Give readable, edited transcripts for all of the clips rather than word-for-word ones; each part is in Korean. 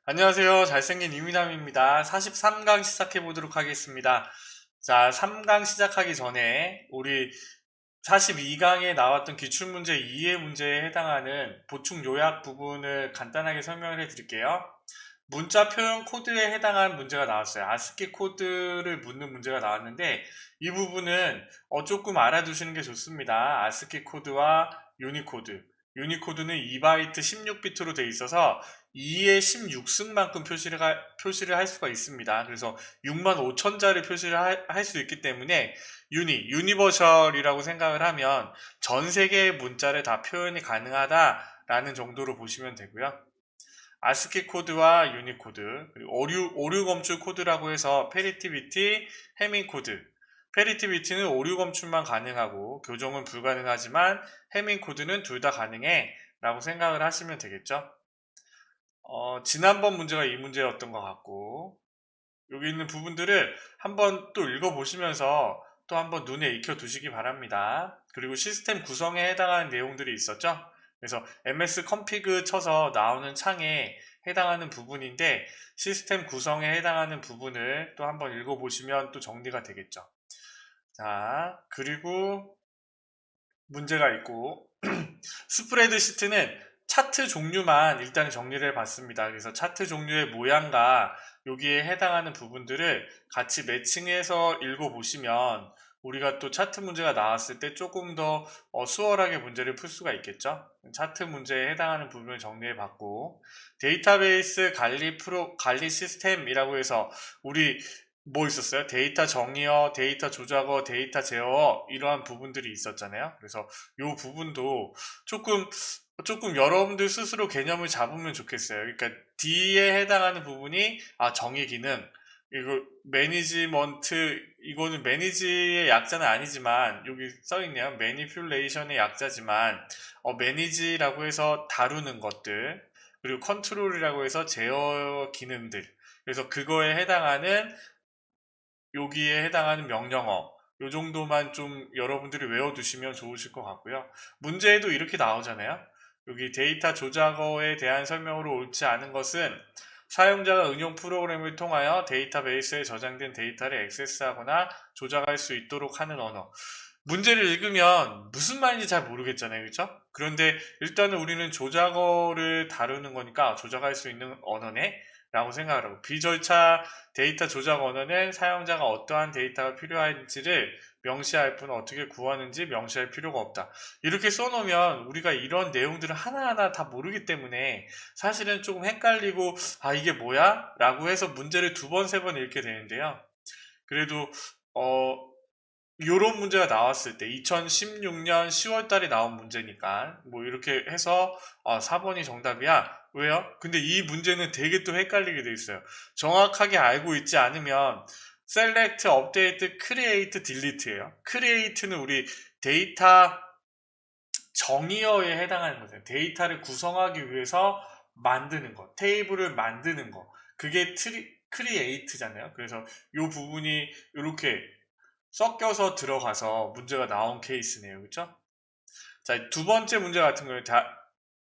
안녕하세요. 잘생긴 이민남입니다. 43강 시작해 보도록 하겠습니다. 자, 3강 시작하기 전에 우리 42강에 나왔던 기출문제 2의 문제에 해당하는 보충 요약 부분을 간단하게 설명을 해 드릴게요. 문자 표현 코드에 해당한 문제가 나왔어요. 아스키 코드를 묻는 문제가 나왔는데 이 부분은 조금 알아두시는 게 좋습니다. 아스키 코드와 유니코드. 유니코드는 2바이트 16비트로 되어 있어서 2의 16승만큼 표시를 할 수가 있습니다. 그래서 65,000자를 표시를 할 수 있기 때문에 유니버셜이라고 생각을 하면 전 세계의 문자를 다 표현이 가능하다라는 정도로 보시면 되고요. 아스키 코드와 유니코드, 그리고 오류 검출 코드라고 해서 페리티비티, 해밍 코드. 페리티비티는 오류 검출만 가능하고 교정은 불가능하지만 해밍 코드는 둘 다 가능해 라고 생각을 하시면 되겠죠. 지난번 문제가 이 문제였던 것 같고 여기 있는 부분들을 한번 또 읽어보시면서 또 한번 눈에 익혀두시기 바랍니다. 그리고 시스템 구성에 해당하는 내용들이 있었죠. 그래서 ms config 쳐서 나오는 창에 해당하는 부분인데 시스템 구성에 해당하는 부분을 또 한번 읽어보시면 또 정리가 되겠죠. 자, 그리고 문제가 있고 스프레드시트는 차트 종류만 일단 정리를 해봤습니다. 그래서 차트 종류의 모양과 여기에 해당하는 부분들을 같이 매칭해서 읽어보시면 우리가 또 차트 문제가 나왔을 때 조금 더 수월하게 문제를 풀 수가 있겠죠. 차트 문제에 해당하는 부분을 정리해봤고 데이터베이스 관리 시스템이라고 해서 우리 뭐 있었어요? 데이터 정의어, 데이터 조작어, 데이터 제어어 이러한 부분들이 있었잖아요. 그래서 이 부분도 조금 여러분들 스스로 개념을 잡으면 좋겠어요. 그러니까 D에 해당하는 부분이 정의 기능, 이거 매니지먼트, 이거는 매니지의 약자는 아니지만 여기 써있네요. 매니퓰레이션의 약자지만 매니지라고 해서 다루는 것들, 그리고 컨트롤이라고 해서 제어 기능들. 그래서 그거에 해당하는 여기에 해당하는 명령어 요 정도만 좀 여러분들이 외워두시면 좋으실 것 같고요. 문제에도 이렇게 나오잖아요. 여기 데이터 조작어에 대한 설명으로 옳지 않은 것은 사용자가 응용 프로그램을 통하여 데이터베이스에 저장된 데이터를 액세스하거나 조작할 수 있도록 하는 언어. 문제를 읽으면 무슨 말인지 잘 모르겠잖아요. 그렇죠? 그런데 일단은 우리는 조작어를 다루는 거니까 조작할 수 있는 언어네? 라고 생각을 하고 비절차 데이터 조작 언어는 사용자가 어떠한 데이터가 필요한지를 명시할 뿐 어떻게 구하는지 명시할 필요가 없다. 이렇게 써놓으면 우리가 이런 내용들을 하나하나 다 모르기 때문에 사실은 조금 헷갈리고 이게 뭐야? 라고 해서 문제를 두 번, 세 번 읽게 되는데요. 그래도 요런 문제가 나왔을 때 2016년 10월 달에 나온 문제니까 뭐 이렇게 해서 4번이 정답이야. 왜요? 근데 이 문제는 되게 또 헷갈리게 돼 있어요. 정확하게 알고 있지 않으면 select, update, create, delete예요. create는 우리 데이터 정의어에 해당하는 거죠. 데이터를 구성하기 위해서 만드는 거, 테이블을 만드는 거. 그게 create잖아요. 그래서 이 부분이 이렇게 섞여서 들어가서 문제가 나온 케이스네요. 그렇죠? 자, 두 번째 문제 같은 경우에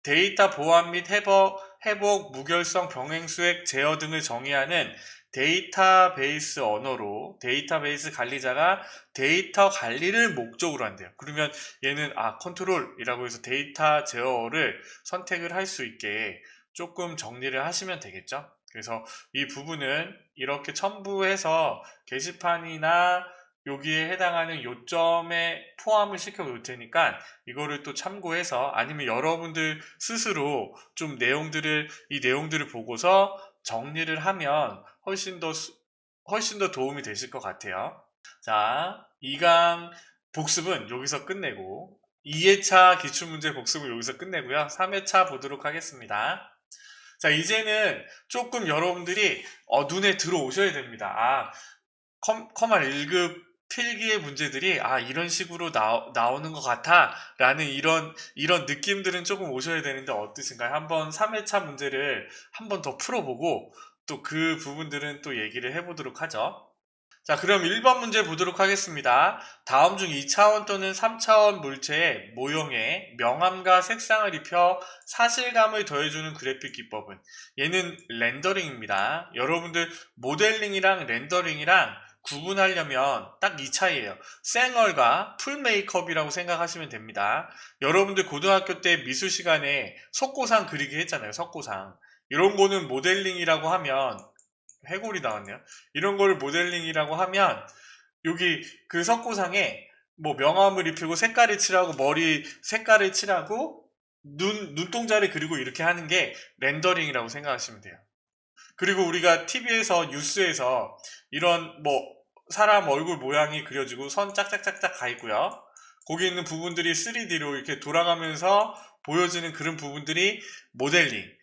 데이터 보안 및 회복, 무결성, 병행수액, 제어 등을 정의하는 데이터베이스 언어로 데이터베이스 관리자가 데이터 관리를 목적으로 한대요. 그러면 얘는 컨트롤이라고 해서 데이터 제어를 선택을 할 수 있게 조금 정리를 하시면 되겠죠. 그래서 이 부분은 이렇게 첨부해서 게시판이나 여기에 해당하는 요점에 포함을 시켜 놓을 테니까 이거를 또 참고해서 아니면 여러분들 스스로 좀 이 내용들을 보고서 정리를 하면 훨씬 더 도움이 되실 것 같아요. 자, 2강 복습은 여기서 끝내고 2회차 기출문제 복습을 여기서 끝내고요. 3회차 보도록 하겠습니다. 자, 이제는 조금 여러분들이 눈에 들어오셔야 됩니다. 커말 1급 필기의 문제들이 이런 식으로 나오는 것 같아 라는 이런 느낌들은 조금 오셔야 되는데 어떠신가요? 한번 3회차 문제를 한번 더 풀어보고 또 그 부분들은 또 얘기를 해보도록 하죠. 자, 그럼 1번 문제 보도록 하겠습니다. 다음 중 2차원 또는 3차원 물체의 모형에 명암과 색상을 입혀 사실감을 더해주는 그래픽 기법은? 얘는 렌더링입니다. 여러분들 모델링이랑 렌더링이랑 구분하려면 딱 이 차이예요. 생얼과 풀 메이크업이라고 생각하시면 됩니다. 여러분들 고등학교 때 미술 시간에 석고상 그리기 했잖아요. 석고상. 이런 거는 모델링이라고 하면 해골이 나왔네요. 이런 거를 모델링이라고 하면 여기 그 석고상에 뭐 명암을 입히고 색깔을 칠하고 머리 색깔을 칠하고 눈동자를 그리고 이렇게 하는 게 렌더링이라고 생각하시면 돼요. 그리고 우리가 TV에서 뉴스에서 이런 뭐 사람 얼굴 모양이 그려지고 선 짝짝짝짝 가 있고요. 거기 있는 부분들이 3D로 이렇게 돌아가면서 보여지는 그런 부분들이 모델링.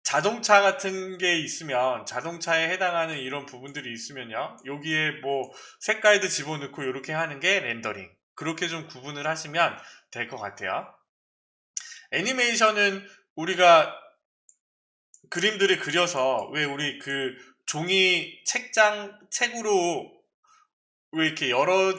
자동차 같은 게 있으면 자동차에 해당하는 이런 부분들이 있으면요, 여기에 뭐 색깔도 집어넣고 이렇게 하는 게 렌더링. 그렇게 좀 구분을 하시면 될 것 같아요. 애니메이션은 우리가 그림들을 그려서 왜 우리 그 종이 책으로 왜 이렇게 여러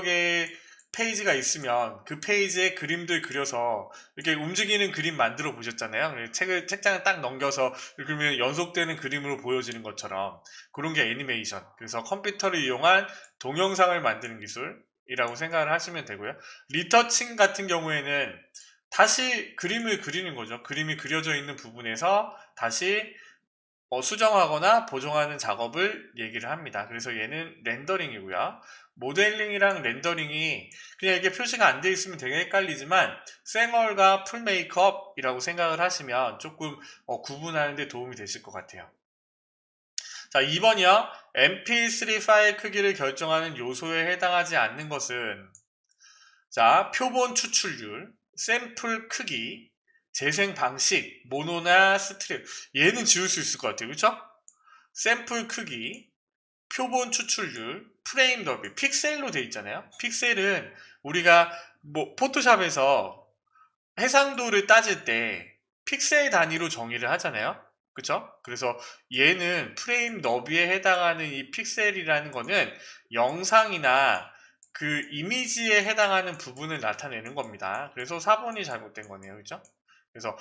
개 페이지가 있으면 그 페이지에 그림들 그려서 이렇게 움직이는 그림 만들어 보셨잖아요. 책장을 딱 넘겨서 그러면 연속되는 그림으로 보여지는 것처럼 그런 게 애니메이션. 그래서 컴퓨터를 이용한 동영상을 만드는 기술이라고 생각을 하시면 되고요. 리터칭 같은 경우에는 다시 그림을 그리는 거죠. 그림이 그려져 있는 부분에서 다시 수정하거나 보정하는 작업을 얘기를 합니다. 그래서 얘는 렌더링이고요. 모델링이랑 렌더링이 그냥 이렇게 표시가 안 돼 있으면 되게 헷갈리지만 생얼과 풀 메이크업이라고 생각을 하시면 조금 구분하는 데 도움이 되실 것 같아요. 자, 2번이요. mp3 파일 크기를 결정하는 요소에 해당하지 않는 것은, 자, 표본 추출률, 샘플 크기, 재생 방식, 모노나 스트랩. 얘는 지울 수 있을 것 같아요. 그렇죠? 샘플 크기, 표본 추출률, 프레임 너비, 픽셀로 돼 있잖아요. 픽셀은 우리가 뭐 포토샵에서 해상도를 따질 때 픽셀 단위로 정의를 하잖아요. 그쵸? 그래서 얘는 프레임 너비에 해당하는 이 픽셀이라는 거는 영상이나 그 이미지에 해당하는 부분을 나타내는 겁니다. 그래서 4번이 잘못된 거네요. 그죠? 그래서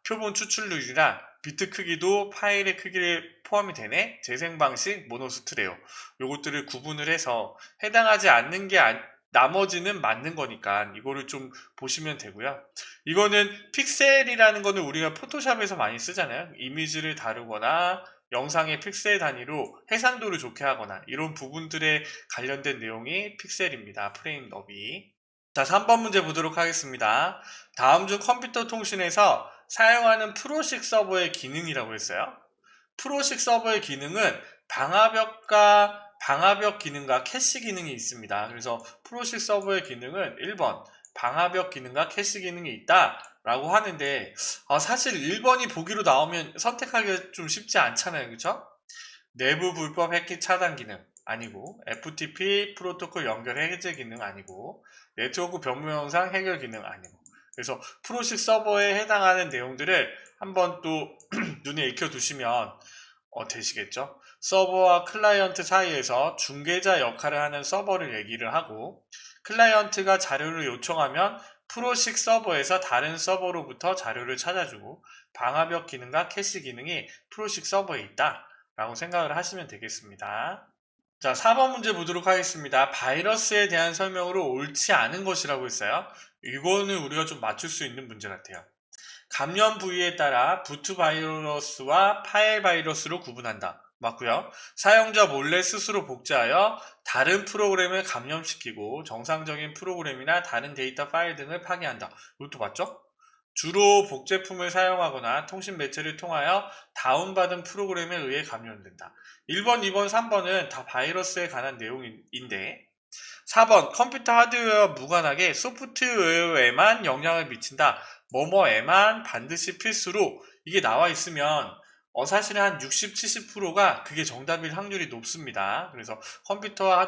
표본 추출률이랑 비트 크기도 파일의 크기에 포함이 되네. 재생 방식, 모노스트레오. 요것들을 구분을 해서 해당하지 않는 게 나머지는 맞는 거니까 이거를 좀 보시면 되고요. 이거는 픽셀이라는 거는 우리가 포토샵에서 많이 쓰잖아요. 이미지를 다루거나 영상의 픽셀 단위로 해상도를 좋게 하거나 이런 부분들에 관련된 내용이 픽셀입니다. 프레임 너비. 자, 3번 문제 보도록 하겠습니다. 다음 중 컴퓨터 통신에서 사용하는 프로식 서버의 기능이라고 했어요. 프로식 서버의 기능은 방화벽 기능과 캐시 기능이 있습니다. 그래서 프로식 서버의 기능은 1번 방화벽 기능과 캐시 기능이 있다 라고 하는데, 사실 1번이 보기로 나오면 선택하기가 좀 쉽지 않잖아요. 그쵸? 내부 불법 해킹 차단 기능 아니고, FTP 프로토콜 연결 해제 기능 아니고, 네트워크 변무 영상 해결 기능 아니고. 그래서 프로식 서버에 해당하는 내용들을 한번 또 눈에 익혀두시면 되시겠죠. 서버와 클라이언트 사이에서 중개자 역할을 하는 서버를 얘기를 하고, 클라이언트가 자료를 요청하면 프로식 서버에서 다른 서버로부터 자료를 찾아주고, 방화벽 기능과 캐시 기능이 프로식 서버에 있다 라고 생각을 하시면 되겠습니다. 자, 4번 문제 보도록 하겠습니다. 바이러스에 대한 설명으로 옳지 않은 것이라고 했어요. 이거는 우리가 좀 맞출 수 있는 문제 같아요. 감염 부위에 따라 부트 바이러스와 파일 바이러스로 구분한다. 맞고요. 사용자 몰래 스스로 복제하여 다른 프로그램을 감염시키고 정상적인 프로그램이나 다른 데이터 파일 등을 파괴한다. 이것도 맞죠? 주로 복제품을 사용하거나 통신 매체를 통하여 다운받은 프로그램에 의해 감염된다. 1번, 2번, 3번은 다 바이러스에 관한 내용인데, 4번 컴퓨터 하드웨어와 무관하게 소프트웨어에만 영향을 미친다. 뭐뭐에만 반드시 필수로, 이게 나와 있으면 사실은 한 60, 70%가 그게 정답일 확률이 높습니다. 그래서 컴퓨터와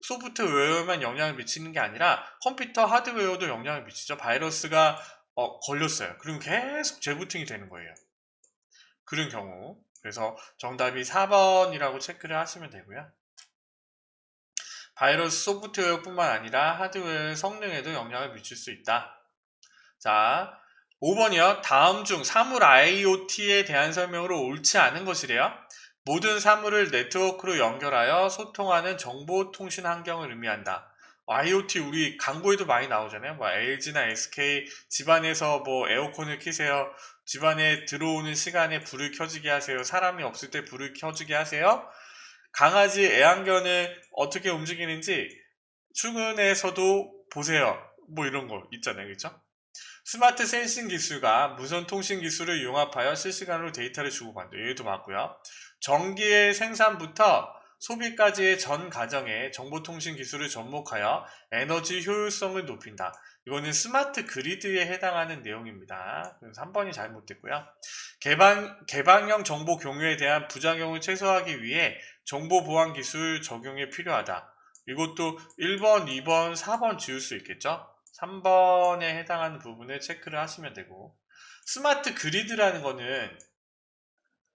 소프트웨어에만 영향을 미치는 게 아니라 컴퓨터 하드웨어도 영향을 미치죠. 바이러스가 걸렸어요. 그럼 계속 재부팅이 되는 거예요. 그런 경우. 그래서 정답이 4번이라고 체크를 하시면 되고요. 바이러스 소프트웨어뿐만 아니라 하드웨어 성능에도 영향을 미칠 수 있다. 자, 5번이요. 다음 중 사물 IoT에 대한 설명으로 옳지 않은 것이래요. 모든 사물을 네트워크로 연결하여 소통하는 정보통신 환경을 의미한다. IoT 우리 광고에도 많이 나오잖아요. 뭐 LG나 SK 집안에서 뭐 에어컨을 켜세요. 집안에 들어오는 시간에 불을 켜지게 하세요. 사람이 없을 때 불을 켜지게 하세요. 강아지 애완견을 어떻게 움직이는지 출근해서도 보세요. 뭐 이런 거 있잖아요. 그렇죠? 스마트 센싱 기술과 무선 통신 기술을 융합하여 실시간으로 데이터를 주고받는다. 얘도 맞고요. 전기의 생산부터 소비까지의 전 과정에 정보통신 기술을 접목하여 에너지 효율성을 높인다. 이거는 스마트 그리드에 해당하는 내용입니다. 그래서 3번이 잘못됐고요. 개방형 정보 공유에 대한 부작용을 최소화하기 위해 정보 보안 기술 적용이 필요하다. 이것도 1번, 2번, 4번 지울 수 있겠죠? 3번에 해당하는 부분을 체크를 하시면 되고, 스마트 그리드라는 거는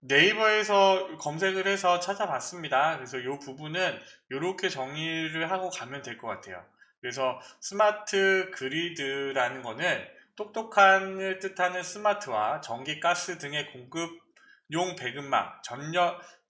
네이버에서 검색을 해서 찾아봤습니다. 그래서 이 부분은 이렇게 정리를 하고 가면 될 것 같아요. 그래서 스마트 그리드라는 거는 똑똑한을 뜻하는 스마트와 전기, 가스 등의 공급용 배급망,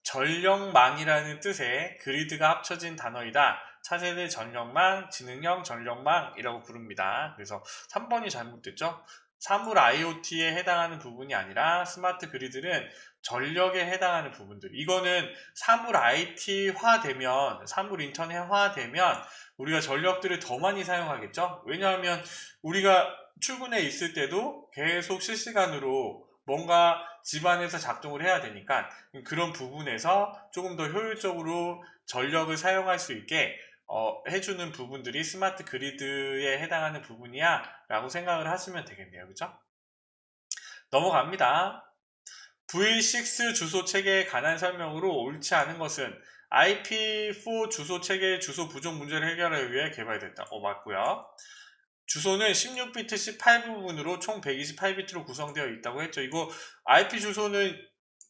전력망이라는 뜻의 그리드가 합쳐진 단어이다. 차세대 전력망, 지능형 전력망이라고 부릅니다. 그래서 3번이 잘못됐죠? 사물 IoT에 해당하는 부분이 아니라 스마트 그리드는 전력에 해당하는 부분들. 이거는 사물 IT화 되면, 사물 인터넷화 되면 우리가 전력들을 더 많이 사용하겠죠? 왜냐하면 우리가 출근해 있을 때도 계속 실시간으로 뭔가 집안에서 작동을 해야 되니까 그런 부분에서 조금 더 효율적으로 전력을 사용할 수 있게 해주는 부분들이 스마트 그리드에 해당하는 부분이야 라고 생각을 하시면 되겠네요. 그죠? 넘어갑니다. V6 주소 체계에 관한 설명으로 옳지 않은 것은 IP4 주소 체계의 주소 부족 문제를 해결하기 위해 개발됐다. 맞고요. 주소는 16비트 18부분으로 총 128비트로 구성되어 있다고 했죠. 이거 IP 주소는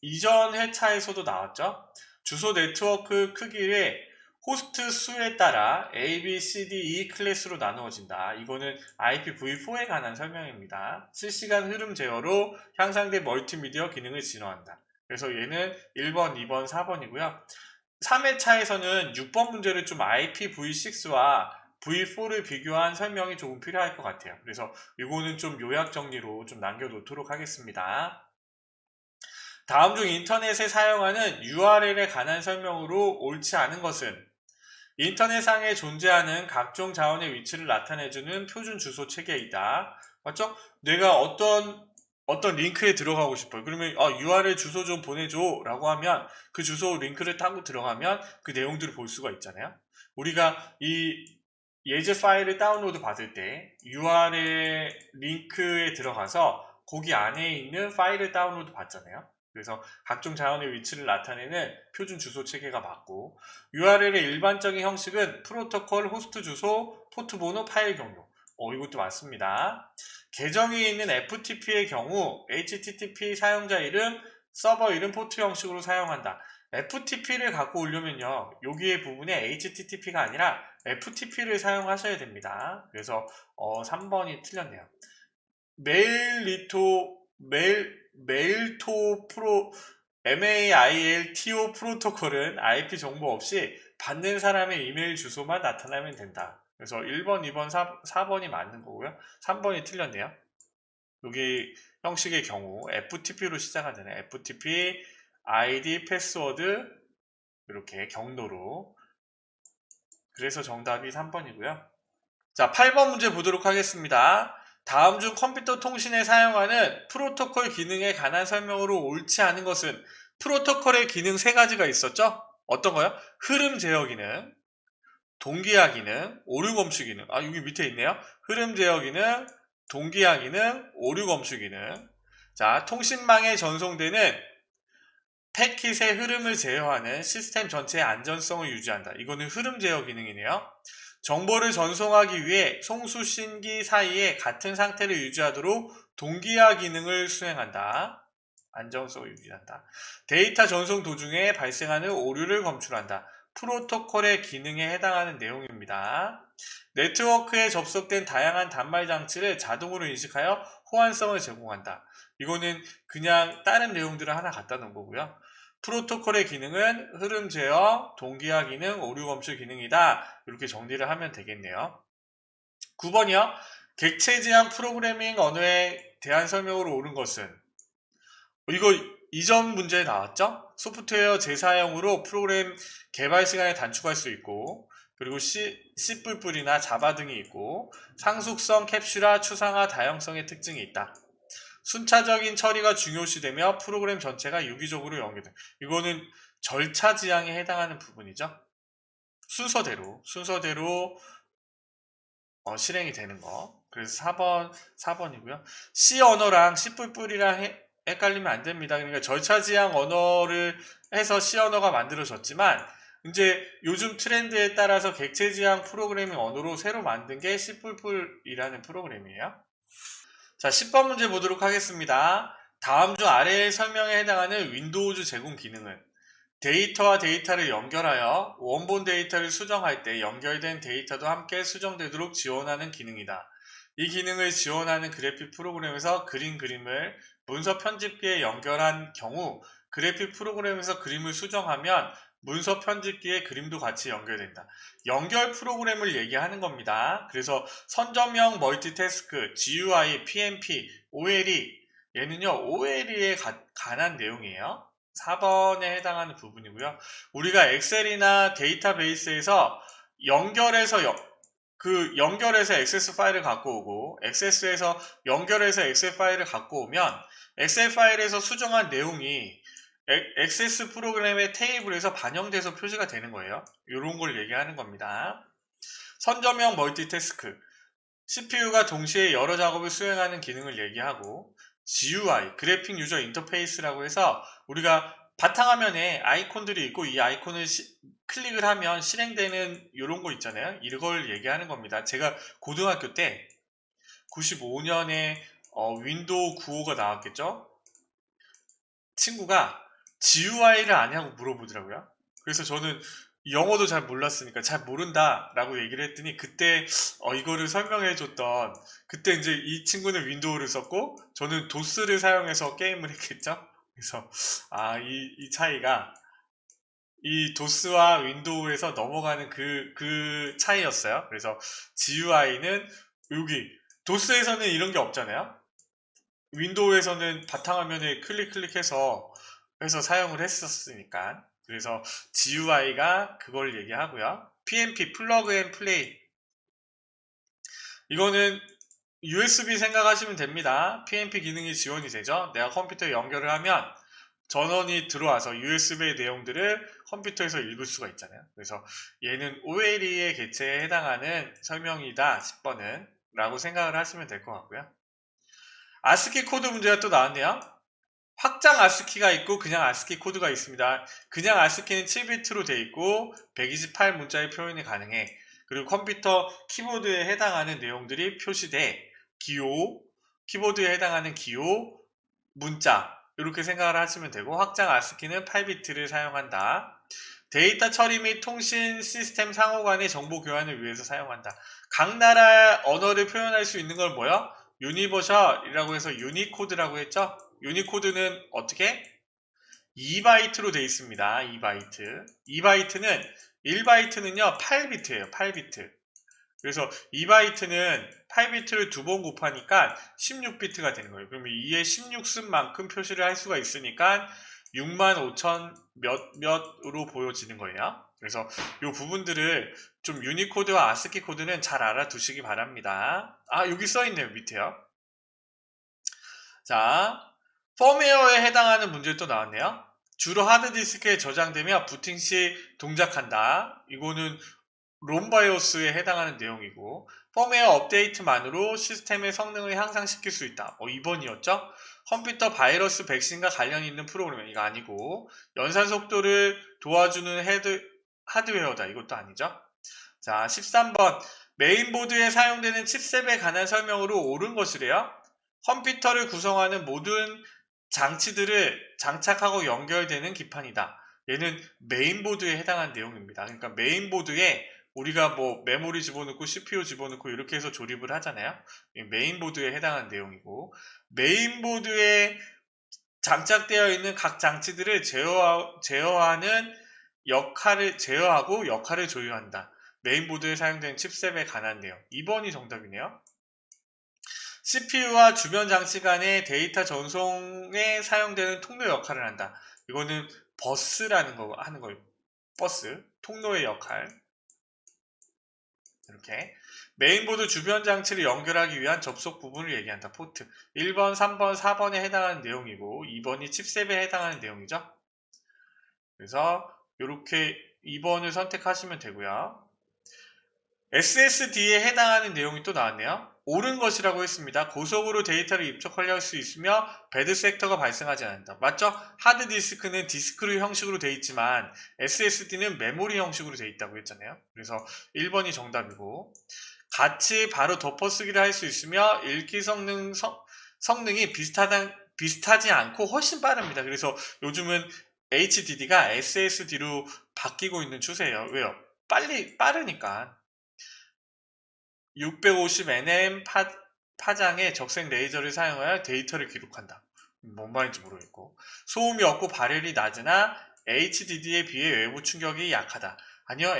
이전 회차에서도 나왔죠. 주소 네트워크 크기를 호스트 수에 따라 A, B, C, D, E 클래스로 나누어진다. 이거는 IPv4에 관한 설명입니다. 실시간 흐름 제어로 향상된 멀티미디어 기능을 진화한다. 그래서 얘는 1번, 2번, 4번이고요. 3회차에서는 6번 문제를 좀 IPv6와 V4를 비교한 설명이 조금 필요할 것 같아요. 그래서 이거는 좀 요약 정리로 좀 남겨놓도록 하겠습니다. 다음 중 인터넷에 사용하는 URL에 관한 설명으로 옳지 않은 것은 인터넷상에 존재하는 각종 자원의 위치를 나타내주는 표준 주소 체계이다. 맞죠? 내가 어떤 링크에 들어가고 싶어요. 그러면 URL 주소 좀 보내줘 라고 하면 그 주소 링크를 타고 들어가면 그 내용들을 볼 수가 있잖아요. 우리가 이 예제 파일을 다운로드 받을 때 URL 링크에 들어가서 거기 안에 있는 파일을 다운로드 받잖아요. 그래서 각종 자원의 위치를 나타내는 표준 주소 체계가 맞고, URL의 일반적인 형식은 프로토콜, 호스트 주소, 포트 번호, 파일 경로. 이것도 맞습니다. 계정이 있는 FTP의 경우 HTTP 사용자 이름, 서버 이름, 포트 형식으로 사용한다. FTP를 갖고 오려면요, 여기의 부분에 HTTP가 아니라 FTP를 사용하셔야 됩니다. 그래서 3번이 틀렸네요. 메일토 프로 MAILTO 프로토콜은 IP 정보 없이 받는 사람의 이메일 주소만 나타나면 된다. 그래서 1번, 2번, 4번이 맞는 거고요. 3번이 틀렸네요. 여기 형식의 경우 FTP로 시작하잖아요. FTP, ID, 패스워드 이렇게 경로로. 그래서 정답이 3번이고요. 자, 8번 문제 보도록 하겠습니다. 다음 중 컴퓨터 통신에 사용하는 프로토콜 기능에 관한 설명으로 옳지 않은 것은 프로토콜의 기능 3가지가 있었죠? 어떤 거요? 흐름 제어 기능, 동기화 기능, 오류 검수 기능. 여기 밑에 있네요. 흐름 제어 기능, 동기화 기능, 오류 검수 기능. 자, 통신망에 전송되는 패킷의 흐름을 제어하는 시스템 전체의 안전성을 유지한다. 이거는 흐름 제어 기능이네요. 정보를 전송하기 위해 송수신기 사이에 같은 상태를 유지하도록 동기화 기능을 수행한다. 안정성을 유지한다. 데이터 전송 도중에 발생하는 오류를 검출한다. 프로토콜의 기능에 해당하는 내용입니다. 네트워크에 접속된 다양한 단말 장치를 자동으로 인식하여 호환성을 제공한다. 이거는 그냥 다른 내용들을 하나 갖다 놓은 거고요. 프로토콜의 기능은 흐름 제어, 동기화 기능, 오류 검출 기능이다. 이렇게 정리를 하면 되겠네요. 9번이요. 객체 지향 프로그래밍 언어에 대한 설명으로 옳은 것은? 이거 이전 문제에 나왔죠? 소프트웨어 재사용으로 프로그램 개발 시간을 단축할 수 있고, 그리고 C++이나 자바 등이 있고, 상속성, 캡슐화, 추상화, 다양성의 특징이 있다. 순차적인 처리가 중요시되며 프로그램 전체가 유기적으로 연결돼. 이거는 절차 지향에 해당하는 부분이죠. 순서대로 실행이 되는 거. 그래서 4번이고요. C 언어랑 C++이랑 헷갈리면 안 됩니다. 그러니까 절차 지향 언어를 해서 C 언어가 만들어졌지만, 이제 요즘 트렌드에 따라서 객체 지향 프로그래밍 언어로 새로 만든 게 C++이라는 프로그램이에요. 자, 10번 문제 보도록 하겠습니다. 다음 중 아래의 설명에 해당하는 윈도우즈 제공 기능은? 데이터와 데이터를 연결하여 원본 데이터를 수정할 때 연결된 데이터도 함께 수정되도록 지원하는 기능이다. 이 기능을 지원하는 그래픽 프로그램에서 그림을 문서 편집기에 연결한 경우 그래픽 프로그램에서 그림을 수정하면 문서 편집기에 그림도 같이 연결된다. 연결 프로그램을 얘기하는 겁니다. 그래서 선점형 멀티태스크, GUI, PNP, OLE 얘는요 OLE에 관한 내용이에요. 4번에 해당하는 부분이고요. 우리가 엑셀이나 데이터베이스에서 연결해서 액세스 파일을 갖고 오고 액세스에서 연결해서 엑셀 파일을 갖고 오면 엑셀 파일에서 수정한 내용이 액세스 프로그램의 테이블에서 반영돼서 표시가 되는 거예요. 이런 걸 얘기하는 겁니다. 선점형 멀티태스크, CPU가 동시에 여러 작업을 수행하는 기능을 얘기하고, GUI, 그래픽 유저 인터페이스라고 해서 우리가 바탕화면에 아이콘들이 있고 이 아이콘을 클릭을 하면 실행되는 이런 거 있잖아요. 이걸 얘기하는 겁니다. 제가 고등학교 때 95년에 윈도우 95가 나왔겠죠? 친구가 GUI를 아냐고 물어보더라고요. 그래서 저는 영어도 잘 몰랐으니까 잘 모른다 라고 얘기를 했더니 그때 이거를 설명해 줬던, 그때 이제 이 친구는 윈도우를 썼고 저는 도스를 사용해서 게임을 했겠죠. 그래서 이 차이가 이 도스와 윈도우에서 넘어가는 그 차이였어요. 그래서 GUI는 여기 도스에서는 이런 게 없잖아요. 윈도우에서는 바탕화면에 클릭해서 사용을 했었으니까. 그래서 GUI가 그걸 얘기하고요. PNP, 플러그 앤 플레이. 이거는 USB 생각하시면 됩니다. PNP 기능이 지원이 되죠. 내가 컴퓨터에 연결을 하면 전원이 들어와서 USB의 내용들을 컴퓨터에서 읽을 수가 있잖아요. 그래서 얘는 OLE의 개체에 해당하는 설명이다. 10번은 라고 생각을 하시면 될 것 같고요. 아스키 코드 문제가 또 나왔네요. 확장 아스키가 있고 그냥 아스키 코드가 있습니다. 그냥 아스키는 7비트로 되어 있고 128 문자의 표현이 가능해. 그리고 컴퓨터 키보드에 해당하는 내용들이 표시돼. 기호, 키보드에 해당하는 기호, 문자 이렇게 생각을 하시면 되고, 확장 아스키는 8비트를 사용한다. 데이터 처리 및 통신 시스템 상호 간의 정보 교환을 위해서 사용한다. 각 나라 언어를 표현할 수 있는 걸 뭐요? 유니버셜이라고 해서 유니코드라고 했죠? 유니코드는 어떻게? 2바이트로 되어 있습니다. 2바이트. 2바이트는 1바이트는요 8비트예요. 8비트. 그래서 2바이트는 8비트를 두 번 곱하니까 16비트가 되는 거예요. 그러면 2의 16승만큼 표시를 할 수가 있으니까 65,000 몇으로 보여지는 거예요. 그래서 이 부분들을 좀 유니코드와 아스키 코드는 잘 알아두시기 바랍니다. 여기 써있네요. 밑에요. 자, 펌웨어에 해당하는 문제 또 나왔네요. 주로 하드디스크에 저장되며 부팅 시 동작한다. 이거는 롬바이오스에 해당하는 내용이고, 펌웨어 업데이트만으로 시스템의 성능을 향상시킬 수 있다. 2번이었죠? 컴퓨터 바이러스 백신과 관련 있는 프로그램, 이거 아니고, 연산 속도를 도와주는 하드웨어다. 이것도 아니죠? 자, 13번. 메인보드에 사용되는 칩셋에 관한 설명으로 옳은 것이래요. 컴퓨터를 구성하는 모든 장치들을 장착하고 연결되는 기판이다. 얘는 메인보드에 해당하는 내용입니다. 그러니까 메인보드에 우리가 뭐 메모리 집어넣고 CPU 집어넣고 이렇게 해서 조립을 하잖아요. 메인보드에 해당하는 내용이고, 메인보드에 장착되어 있는 각 장치들을 제어하는 제어하고 역할을 조율한다. 메인보드에 사용되는 칩셋에 관한 내용. 2번이 정답이네요. CPU와 주변 장치 간의 데이터 전송에 사용되는 통로 역할을 한다. 이거는 버스라는 거 하는 거예요. 버스, 통로의 역할. 이렇게 메인보드 주변 장치를 연결하기 위한 접속 부분을 얘기한다. 포트. 1번, 3번, 4번에 해당하는 내용이고 2번이 칩셋에 해당하는 내용이죠. 그래서 이렇게 2번을 선택하시면 되고요. SSD에 해당하는 내용이 또 나왔네요. 옳은 것이라고 했습니다. 고속으로 데이터를 입력할 수 있으며 배드 섹터가 발생하지 않는다. 맞죠? 하드디스크는 디스크 형식으로 되어 있지만 SSD는 메모리 형식으로 되어 있다고 했잖아요. 그래서 1번이 정답이고, 같이 바로 덮어쓰기를 할 수 있으며 읽기 성능이 비슷하지 않고 훨씬 빠릅니다. 그래서 요즘은 HDD가 SSD로 바뀌고 있는 추세예요. 왜요? 빠르니까. 650nm 파장의 적색 레이저를 사용하여 데이터를 기록한다. 뭔 말인지 모르겠고, 소음이 없고 발열이 낮으나 HDD에 비해 외부 충격이 약하다. 아니요,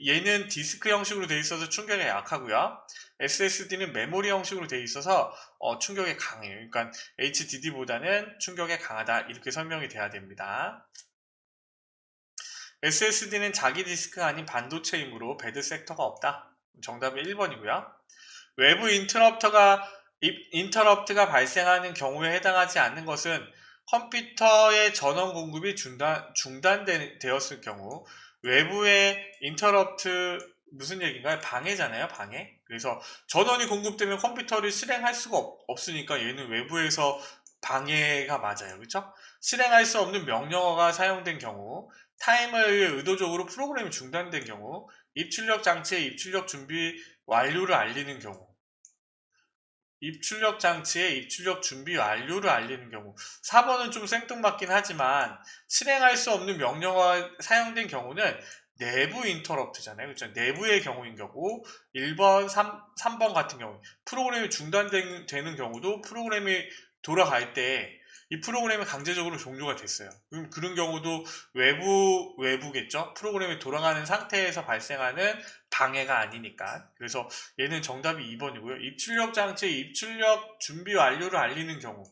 얘는 디스크 형식으로 되어 있어서 충격에 약하고요. SSD는 메모리 형식으로 되어 있어서 충격에 강해요. 그러니까 HDD보다는 충격에 강하다. 이렇게 설명이 돼야 됩니다. SSD는 자기 디스크가 아닌 반도체이므로 배드 섹터가 없다. 정답은 1번이고요. 외부 인터럽트가 발생하는 경우에 해당하지 않는 것은 컴퓨터의 전원 공급이 중단되었을 경우. 외부의 인터럽트 무슨 얘기인가요? 방해잖아요, 방해. 그래서 전원이 공급되면 컴퓨터를 실행할 수가 없으니까 얘는 외부에서 방해가 맞아요. 그렇죠? 실행할 수 없는 명령어가 사용된 경우, 타이머에 의해 의도적으로 프로그램이 중단된 경우, 입출력 장치의 입출력 준비 완료를 알리는 경우. 입출력 장치의 입출력 준비 완료를 알리는 경우. 4번은 좀 생뚱맞긴 하지만 실행할 수 없는 명령어가 사용된 경우는 내부 인터럽트잖아요. 그렇죠? 내부의 경우인 경우. 1번, 3번 같은 경우 프로그램이 중단되는 경우도 프로그램이 돌아갈 때 이 프로그램이 강제적으로 종료가 됐어요. 그런 경우도 외부겠죠? 프로그램이 돌아가는 상태에서 발생하는 방해가 아니니까. 그래서 얘는 정답이 2번이고요. 입출력 장치의 입출력 준비 완료를 알리는 경우.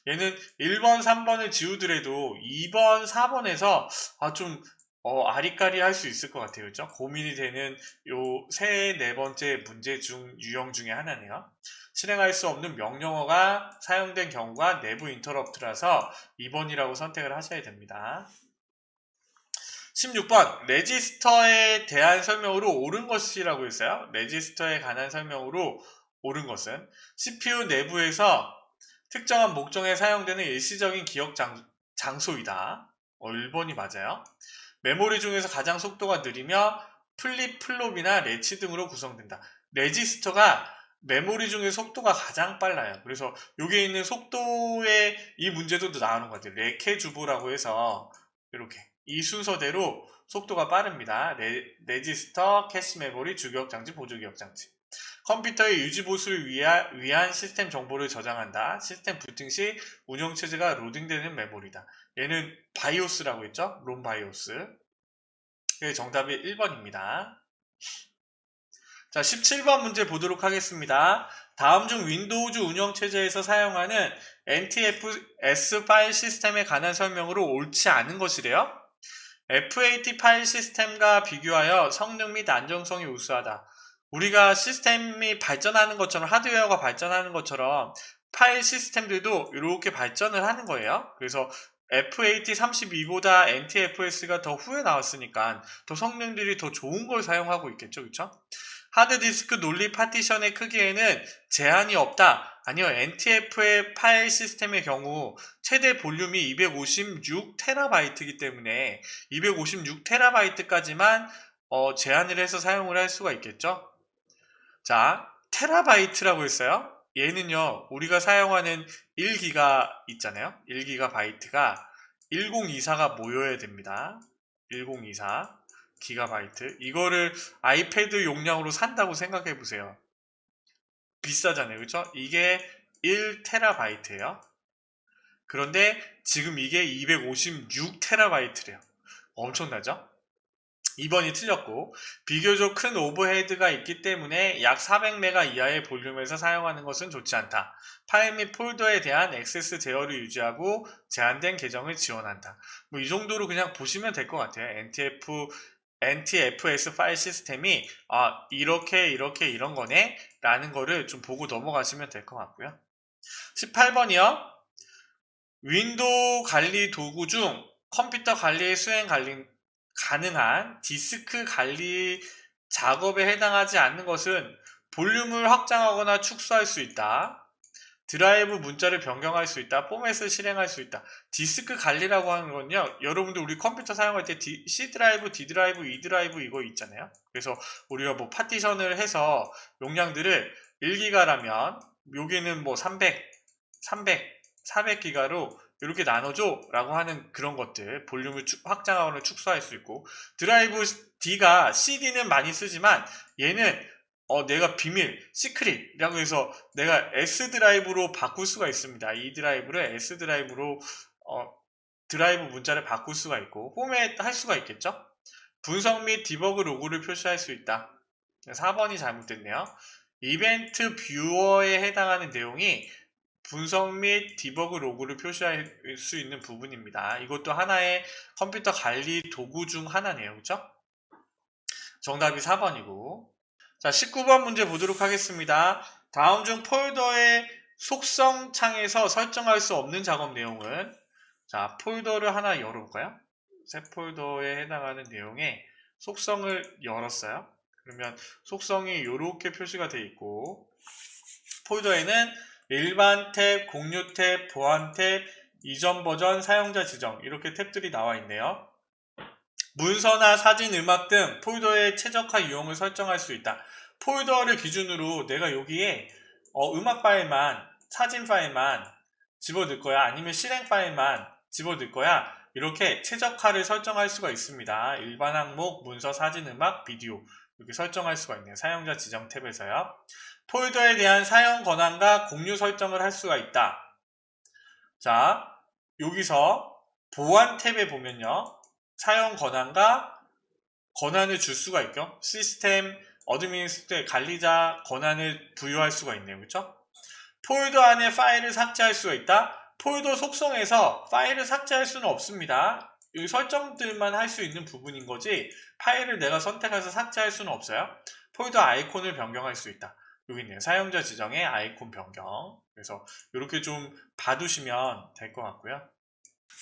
얘는 1번, 3번을 지우더라도 2번, 4번에서 좀 아리까리 할 수 있을 것 같아요. 그렇죠? 고민이 되는 요 네 번째 문제 유형 중에 하나네요. 실행할 수 없는 명령어가 사용된 경우가 내부 인터럽트라서 2번이라고 선택을 하셔야 됩니다. 16번 레지스터에 대한 설명으로 옳은 것이라고 했어요. 레지스터에 관한 설명으로 옳은 것은 CPU 내부에서 특정한 목적에 사용되는 일시적인 기억 장소이다. 1번이 맞아요. 메모리 중에서 가장 속도가 느리며 플립플롭이나 레치 등으로 구성된다. 레지스터가 메모리 중에 속도가 가장 빨라요. 그래서 여기에 있는 속도의 이 문제도 나오는 것 같아요. 레케주보라고 해서 이렇게 이 순서대로 속도가 빠릅니다. 레지스터, 캐시 메모리, 주기억장치, 보조기억장치. 컴퓨터의 유지보수를 위한 시스템 정보를 저장한다. 시스템 부팅 시 운영체제가 로딩되는 메모리다. 얘는 바이오스라고 했죠? 롬 바이오스. 정답이 1번입니다. 자, 17번 문제 보도록 하겠습니다. 다음 중 윈도우즈 운영체제에서 사용하는 NTFS 파일 시스템에 관한 설명으로 옳지 않은 것이래요. FAT 파일 시스템과 비교하여 성능 및 안정성이 우수하다. 우리가 시스템이 발전하는 것처럼, 하드웨어가 발전하는 것처럼 파일 시스템들도 이렇게 발전을 하는 거예요. 그래서 FAT32보다 NTFS가 더 후에 나왔으니까 더 성능들이 더 좋은 걸 사용하고 있겠죠. 그렇죠? 하드디스크 논리 파티션의 크기에는 제한이 없다. 아니요, NTF의 파일 시스템의 경우 최대 볼륨이 256TB이기 때문에 256TB까지만 제한을 해서 사용을 할 수가 있겠죠. 자, 테라바이트라고 했어요. 얘는요, 우리가 사용하는 1기가 있잖아요. 1기가바이트가 1024가 모여야 됩니다. 1024 기가바이트. 이거를 아이패드 용량으로 산다고 생각해 보세요. 비싸잖아요. 그렇죠? 이게 1테라바이트예요. 그런데 지금 이게 256테라바이트래요. 엄청나죠? 2번이 틀렸고, 비교적 큰 오버헤드가 있기 때문에 약 400메가 이하의 볼륨에서 사용하는 것은 좋지 않다. 파일 및 폴더에 대한 액세스 제어를 유지하고 제한된 계정을 지원한다. 뭐 이 정도로 그냥 보시면 될 것 같아요. NTFS 파일 시스템이 이렇게 이런 거네 라는 거를 좀 보고 넘어가시면 될 것 같고요. 18번이요. 윈도우 관리 도구 중 컴퓨터 관리의 수행 가능한 디스크 관리 작업에 해당하지 않는 것은 볼륨을 확장하거나 축소할 수 있다. 드라이브 문자를 변경할 수 있다. 포맷을 실행할 수 있다. 디스크 관리라고 하는 건요. 여러분들 우리 컴퓨터 사용할 때 C 드라이브, D 드라이브, E 드라이브 이거 있잖아요. 그래서 우리가 뭐 파티션을 해서 용량들을 1기가라면 여기는 뭐 400기가로 이렇게 나눠줘 라고 하는 그런 것들, 볼륨을 확장하거나 축소할 수 있고, 드라이브 D가 CD는 많이 쓰지만 얘는 내가 비밀, 시크릿이라고 해서 내가 S 드라이브로 바꿀 수가 있습니다. 이 드라이브를 S 드라이브로 드라이브 문자를 바꿀 수가 있고 포맷 할 수가 있겠죠. 분석 및 디버그 로그를 표시할 수 있다. 4번이 잘못됐네요. 이벤트 뷰어에 해당하는 내용이 분석 및 디버그 로그를 표시할 수 있는 부분입니다. 이것도 하나의 컴퓨터 관리 도구 중 하나네요. 그렇죠? 정답이 4번이고, 자, 19번 문제 보도록 하겠습니다. 다음 중 폴더의 속성 창에서 설정할 수 없는 작업 내용은, 자, 폴더를 하나 열어볼까요? 새 폴더에 해당하는 내용의 속성을 열었어요. 그러면 속성이 이렇게 표시가 되어 있고, 폴더에는 일반 탭, 공유 탭, 보안 탭, 이전 버전, 사용자 지정 이렇게 탭들이 나와 있네요. 문서나 사진, 음악 등 폴더의 최적화 유형을 설정할 수 있다. 폴더를 기준으로 내가 여기에 음악 파일만, 사진 파일만 집어넣을 거야, 아니면 실행 파일만 집어넣을 거야, 이렇게 최적화를 설정할 수가 있습니다. 일반 항목, 문서, 사진, 음악, 비디오 이렇게 설정할 수가 있네요. 사용자 지정 탭에서요. 폴더에 대한 사용 권한과 공유 설정을 할 수가 있다. 자, 여기서 보안 탭에 보면요, 사용 권한과 권한을 줄 수가 있죠. 시스템 어드미니스트레이터 관리자 권한을 부여할 수가 있네요. 그렇죠? 폴더 안에 파일을 삭제할 수가 있다. 폴더 속성에서 파일을 삭제할 수는 없습니다. 이 설정들만 할 수 있는 부분인 거지 파일을 내가 선택해서 삭제할 수는 없어요. 폴더 아이콘을 변경할 수 있다. 여기 있네요. 사용자 지정의 아이콘 변경. 그래서 이렇게 좀 봐두시면 될 것 같고요.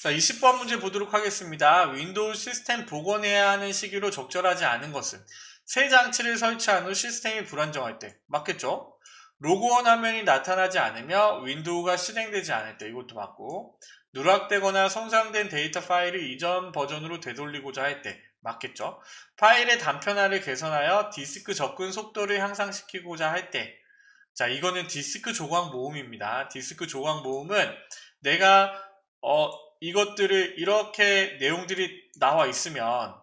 자, 20번 문제 보도록 하겠습니다. 윈도우 시스템 복원해야 하는 시기로 적절하지 않은 것은 새 장치를 설치한 후 시스템이 불안정할 때. 맞겠죠? 로그온 화면이 나타나지 않으며 윈도우가 실행되지 않을 때. 이것도 맞고, 누락되거나 손상된 데이터 파일을 이전 버전으로 되돌리고자 할 때. 맞겠죠? 파일의 단편화를 개선하여 디스크 접근 속도를 향상시키고자 할 때. 자, 이거는 디스크 조각 모음입니다. 디스크 조각 모음은 내가 이것들을 이렇게 내용들이 나와 있으면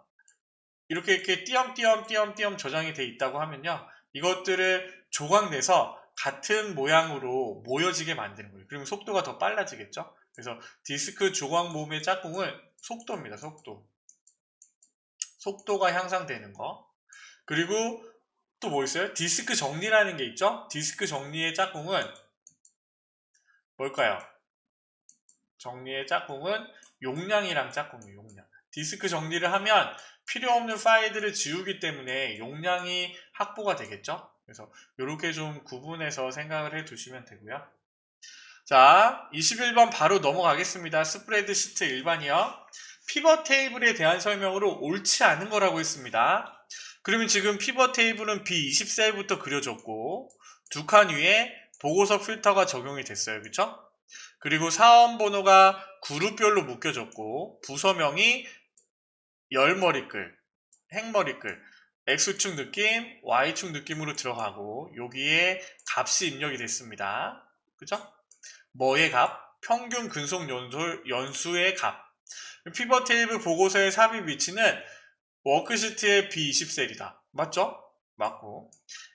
이렇게 띄엄띄엄 저장이 돼 있다고 하면요, 이것들을 조각내서 같은 모양으로 모여지게 만드는 거예요. 그러면 속도가 더 빨라지겠죠. 그래서 디스크 조각 모음의 짝꿍은 속도입니다. 속도가 향상되는 거. 그리고 또 뭐 있어요? 디스크 정리라는 게 있죠. 디스크 정리의 짝꿍은 뭘까요? 정리의 짝꿍은 용량이랑 짝꿍이에요. 용량. 디스크 정리를 하면 필요 없는 파일들을 지우기 때문에 용량이 확보가 되겠죠. 그래서 이렇게 좀 구분해서 생각을 해 두시면 되고요. 자, 21번 바로 넘어가겠습니다. 스프레드시트 일반이요. 피벗 테이블에 대한 설명으로 옳지 않은 거라고 했습니다. 그러면 지금 피벗 테이블은 B20셀부터 그려졌고 두 칸 위에 보고서 필터가 적용이 됐어요. 그쵸? 그리고 사원 번호가 그룹별로 묶여졌고 부서명이 열머리글, 행머리글, X축 느낌, Y축 느낌으로 들어가고 여기에 값이 입력이 됐습니다. 그죠? 뭐의 값? 평균 근속 연수의 값. 피벗 테이블 보고서의 삽입 위치는 워크시트의 B20셀이다. 맞죠? 맞고.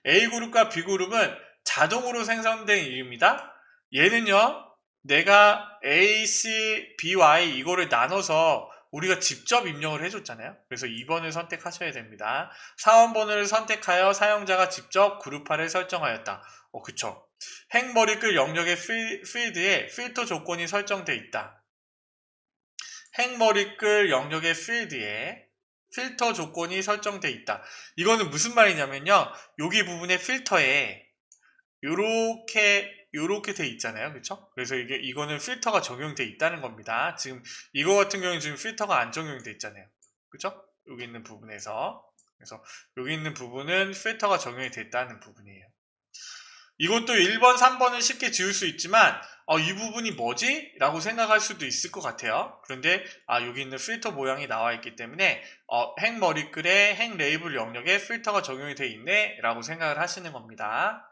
A그룹과 B그룹은 자동으로 생성된 일입니다. 얘는요, 내가 A, C, B, Y 이거를 나눠서 우리가 직접 입력을 해줬잖아요. 그래서 2번을 선택하셔야 됩니다. 사원번호를 선택하여 사용자가 직접 그룹화를 설정하였다. 그쵸. 행머리글 영역의 필드에 필터 조건이 설정되어 있다. 행머리글 영역의 필드에 필터 조건이 설정되어 있다. 이거는 무슨 말이냐면요. 여기 부분의 필터에 요렇게 돼 있잖아요. 그쵸? 그래서 이거는 필터가 적용돼 있다는 겁니다. 지금 이거 같은 경우는 지금 필터가 안 적용돼 있잖아요. 그쵸? 여기 있는 부분에서. 그래서 여기 있는 부분은 필터가 적용이 됐다는 부분이에요. 이것도 1번, 3번은 쉽게 지울 수 있지만 이 부분이 뭐지? 라고 생각할 수도 있을 것 같아요. 그런데 여기 있는 필터 모양이 나와 있기 때문에 행 머리글에 행 레이블 영역에 필터가 적용이 돼 있네 라고 생각을 하시는 겁니다.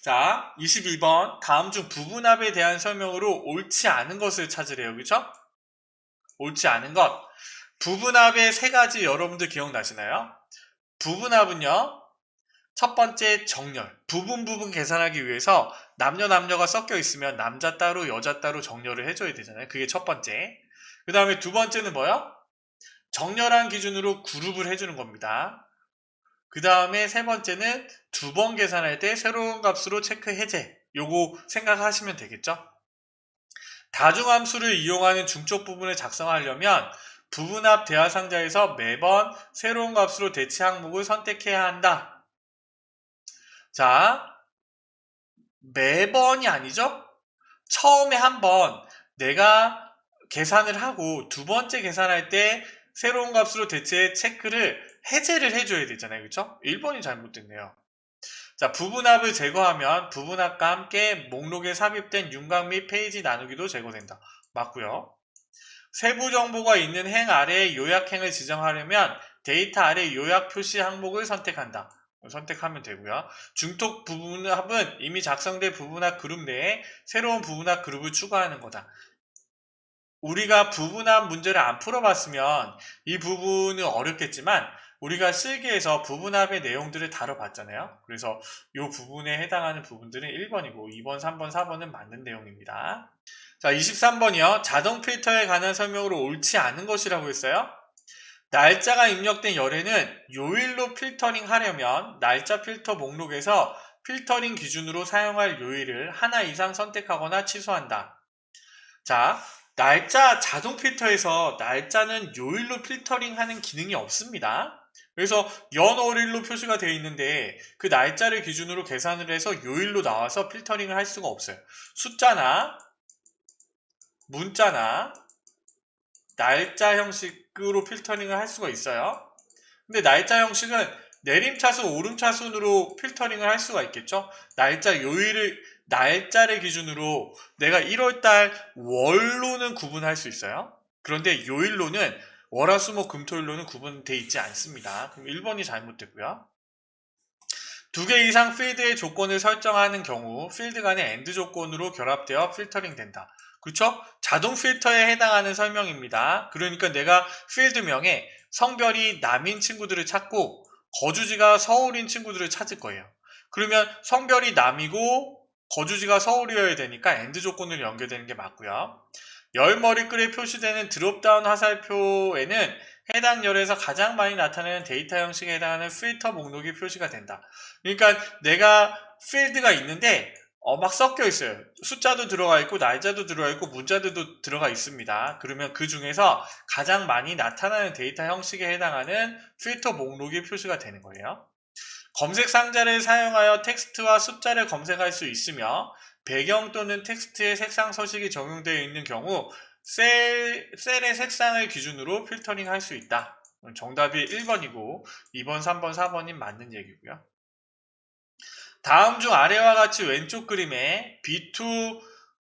자, 22번 다음 중 부분합에 대한 설명으로 옳지 않은 것을 찾으래요. 그쵸? 옳지 않은 것. 부분합의 세 가지 여러분들 기억나시나요? 부분합은요. 첫 번째 정렬. 부분 계산하기 위해서 남녀가 섞여 있으면 남자 따로 여자 따로 정렬을 해줘야 되잖아요. 그게 첫 번째. 그 다음에 두 번째는 뭐요? 정렬한 기준으로 그룹을 해주는 겁니다. 그 다음에 세 번째는 두 번 계산할 때 새로운 값으로 체크 해제. 요거 생각하시면 되겠죠? 다중함수를 이용하는 중적 부분을 작성하려면 부분합 대화 상자에서 매번 새로운 값으로 대체 항목을 선택해야 한다. 자, 매번이 아니죠? 처음에 한번 내가 계산을 하고 두 번째 계산할 때 새로운 값으로 대체 체크를 해제를 해줘야 되잖아요. 그쵸? 1번이 잘못됐네요. 자, 부분합을 제거하면 부분합과 함께 목록에 삽입된 윤곽 및 페이지 나누기도 제거된다. 맞고요. 세부 정보가 있는 행 아래의 요약행을 지정하려면 데이터 아래 요약 표시 항목을 선택한다. 선택하면 되고요. 중톡 부분합은 이미 작성된 부분합 그룹 내에 새로운 부분합 그룹을 추가하는 거다. 우리가 부분합 문제를 안 풀어봤으면 이 부분은 어렵겠지만 우리가 실기에서 부분합의 내용들을 다뤄봤잖아요. 그래서 이 부분에 해당하는 부분들은 1번이고 2번, 3번, 4번은 맞는 내용입니다. 자, 23번이요. 자동 필터에 관한 설명으로 옳지 않은 것이라고 했어요. 날짜가 입력된 열에는 요일로 필터링 하려면 날짜 필터 목록에서 필터링 기준으로 사용할 요일을 하나 이상 선택하거나 취소한다. 자, 날짜 자동 필터에서 날짜는 요일로 필터링 하는 기능이 없습니다. 그래서 연월일로 표시가 되어 있는데 그 날짜를 기준으로 계산을 해서 요일로 나와서 필터링을 할 수가 없어요. 숫자나 문자나 날짜 형식으로 필터링을 할 수가 있어요. 근데 날짜 형식은 내림차순, 오름차순으로 필터링을 할 수가 있겠죠. 날짜를 기준으로 내가 1월달 월로는 구분할 수 있어요. 그런데 요일로는 월화수목금토일로는 구분되어 있지 않습니다. 그럼 1번이 잘못됐고요. 두 개 이상 필드의 조건을 설정하는 경우 필드 간의 AND 조건으로 결합되어 필터링 된다. 그렇죠? 자동 필터에 해당하는 설명입니다. 그러니까 내가 필드명에 성별이 남인 친구들을 찾고 거주지가 서울인 친구들을 찾을 거예요. 그러면 성별이 남이고 거주지가 서울이어야 되니까 AND 조건으로 연결되는 게 맞고요. 열 머리글에 표시되는 드롭다운 화살표에는 해당 열에서 가장 많이 나타나는 데이터 형식에 해당하는 필터 목록이 표시가 된다. 그러니까 내가 필드가 있는데 막 섞여 있어요. 숫자도 들어가 있고 날짜도 들어가 있고 문자들도 들어가 있습니다. 그러면 그 중에서 가장 많이 나타나는 데이터 형식에 해당하는 필터 목록이 표시가 되는 거예요. 검색 상자를 사용하여 텍스트와 숫자를 검색할 수 있으며 배경 또는 텍스트의 색상 서식이 적용되어 있는 경우 셀의 색상을 기준으로 필터링 할 수 있다. 정답이 1번이고 2번, 3번, 4번이 맞는 얘기고요. 다음 중 아래와 같이 왼쪽 그림에 B2,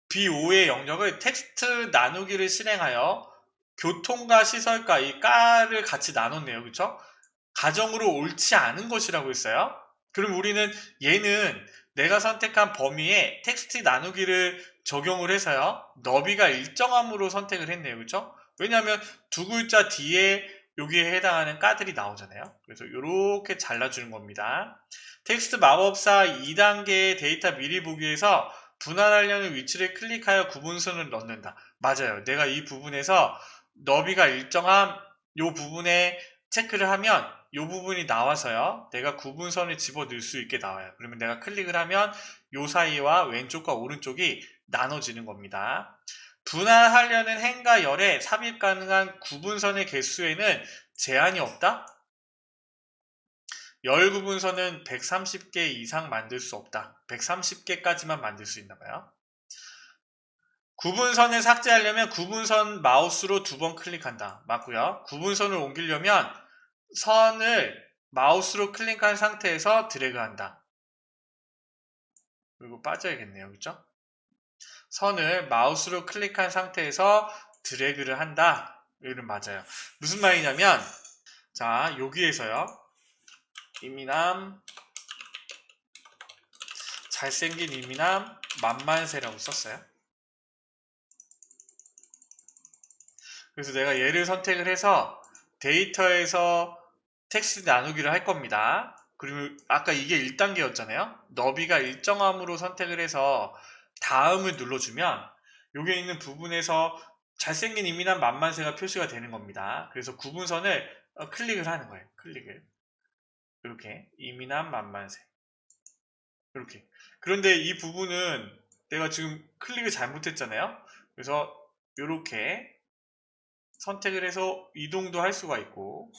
B5의 영역을 텍스트 나누기를 실행하여 교통과 시설과 이 까를 같이 나눴네요. 그쵸? 가정으로 옳지 않은 것이라고 했어요. 그럼 우리는 얘는 내가 선택한 범위에 텍스트 나누기를 적용을 해서요. 너비가 일정함으로 선택을 했네요. 그렇죠? 왜냐하면 두 글자 뒤에 여기에 해당하는 까들이 나오잖아요. 그래서 이렇게 잘라주는 겁니다. 텍스트 마법사 2단계의 데이터 미리 보기에서 분할하려는 위치를 클릭하여 구분선을 넣는다. 맞아요. 내가 이 부분에서 너비가 일정한 이 부분에 체크를 하면 이 부분이 나와서요. 내가 구분선을 집어넣을 수 있게 나와요. 그러면 내가 클릭을 하면 이 사이와 왼쪽과 오른쪽이 나눠지는 겁니다. 분할하려는 행과 열에 삽입 가능한 구분선의 개수에는 제한이 없다? 열 구분선은 130개 이상 만들 수 없다. 130개까지만 만들 수 있나 봐요. 구분선을 삭제하려면 구분선 마우스로 2번 클릭한다. 맞고요. 구분선을 옮기려면 선을 마우스로 클릭한 상태에서 드래그한다. 그리고 빠져야겠네요. 그렇죠? 선을 마우스로 클릭한 상태에서 드래그를 한다. 이건 맞아요. 무슨 말이냐면 자, 여기에서요. 이미남 잘생긴 이미남 만만세라고 썼어요. 그래서 내가 얘를 선택을 해서 데이터에서 텍스트 나누기를 할 겁니다. 그리고 아까 이게 1단계였잖아요. 너비가 일정함으로 선택을 해서 다음을 눌러주면 여기에 있는 부분에서 잘생긴 이미남 만만세가 표시가 되는 겁니다. 그래서 구분선을 클릭을 하는 거예요. 클릭을. 이렇게 이미남 만만세. 이렇게. 그런데 이 부분은 내가 지금 클릭을 잘못했잖아요. 그래서 이렇게 선택을 해서 이동도 할 수가 있고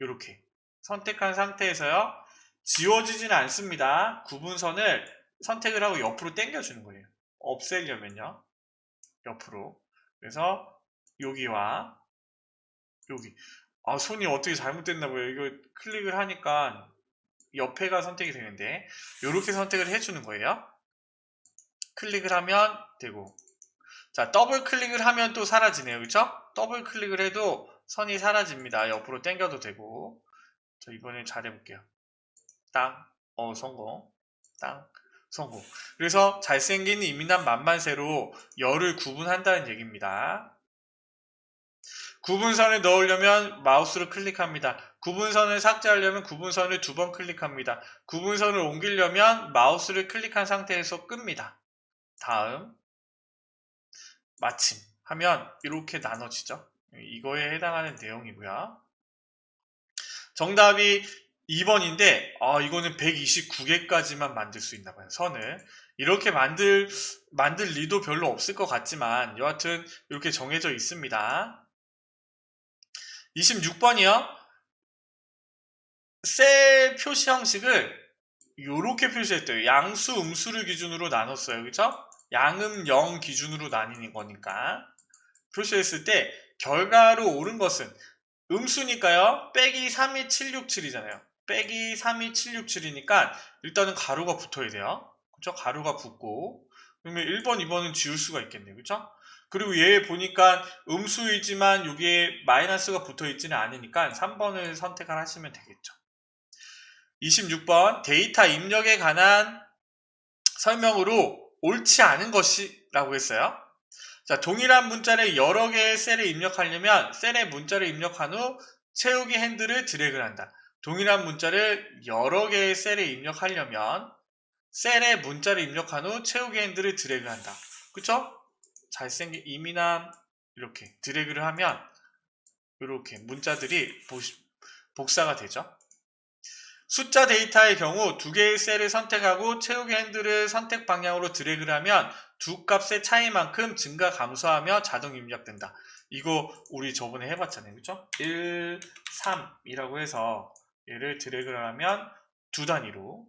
이렇게 선택한 상태에서요. 지워지지는 않습니다. 구분선을 선택을 하고 옆으로 당겨주는 거예요. 없애려면요. 옆으로. 그래서 여기와 여기. 아, 손이 어떻게 잘못됐나봐요. 이거 클릭을 하니까 옆에가 선택이 되는데 이렇게 선택을 해주는 거예요. 클릭을 하면 되고 자, 더블 클릭을 하면 또 사라지네요. 그쵸? 더블 클릭을 해도 선이 사라집니다. 옆으로 당겨도 되고 저 이번에 잘해볼게요. 땅, 성공. 땅, 성공. 그래서 잘생긴 이민남 만만세로 열을 구분한다는 얘기입니다. 구분선을 넣으려면 마우스로 클릭합니다. 구분선을 삭제하려면 구분선을 2번 클릭합니다. 구분선을 옮기려면 마우스를 클릭한 상태에서 끕니다. 다음 마침 하면 이렇게 나눠지죠. 이거에 해당하는 내용이고요. 정답이 2번인데 이거는 129개까지만 만들 수 있나 봐요. 선을. 이렇게 만들 리도 별로 없을 것 같지만 여하튼 이렇게 정해져 있습니다. 26번이요. 셀 표시 형식을 이렇게 표시했대요. 양수, 음수를 기준으로 나눴어요. 그렇죠? 양음 0 기준으로 나뉘는 거니까 표시했을 때 결과로 옳은 것은 음수니까요. 빼기 32767이잖아요. 빼기 32767이니까 일단은 가로가 붙어야 돼요. 그렇죠? 가로가 붙고 그러면 1번, 2번은 지울 수가 있겠네요. 그렇죠? 그리고 얘 보니까 음수이지만 여기에 마이너스가 붙어 있지는 않으니까 3번을 선택을 하시면 되겠죠. 26번 데이터 입력에 관한 설명으로 옳지 않은 것이라고 했어요. 자, 동일한 문자를 여러 개의 셀에 입력하려면 셀에 문자를 입력한 후 채우기 핸들을 드래그를 한다. 동일한 문자를 여러 개의 셀에 입력하려면 셀에 문자를 입력한 후 채우기 핸들을 드래그를 한다. 그쵸? 잘생긴 이미남 이렇게 드래그를 하면 이렇게 문자들이 복사가 되죠. 숫자 데이터의 경우 두 개의 셀을 선택하고 채우기 핸들을 선택 방향으로 드래그를 하면 두 값의 차이만큼 증가 감소하며 자동 입력된다. 이거 우리 저번에 해봤잖아요. 그쵸? 1, 3이라고 해서 얘를 드래그를 하면 두 단위로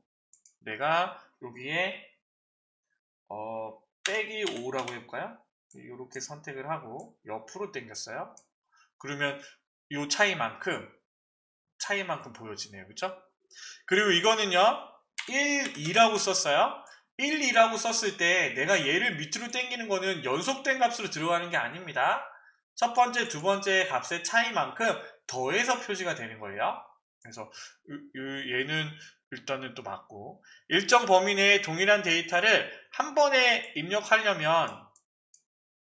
내가 여기에 빼기 5라고 해볼까요? 이렇게 선택을 하고 옆으로 당겼어요. 그러면 이 차이만큼 보여지네요. 그쵸? 그리고 이거는요 1, 2라고 썼어요. 1, 2라고 썼을 때 내가 얘를 밑으로 당기는 거는 연속된 값으로 들어가는 게 아닙니다. 첫 번째, 두 번째 값의 차이만큼 더해서 표시가 되는 거예요. 그래서 얘는 일단은 또 맞고, 일정 범위 내에 동일한 데이터를 한 번에 입력하려면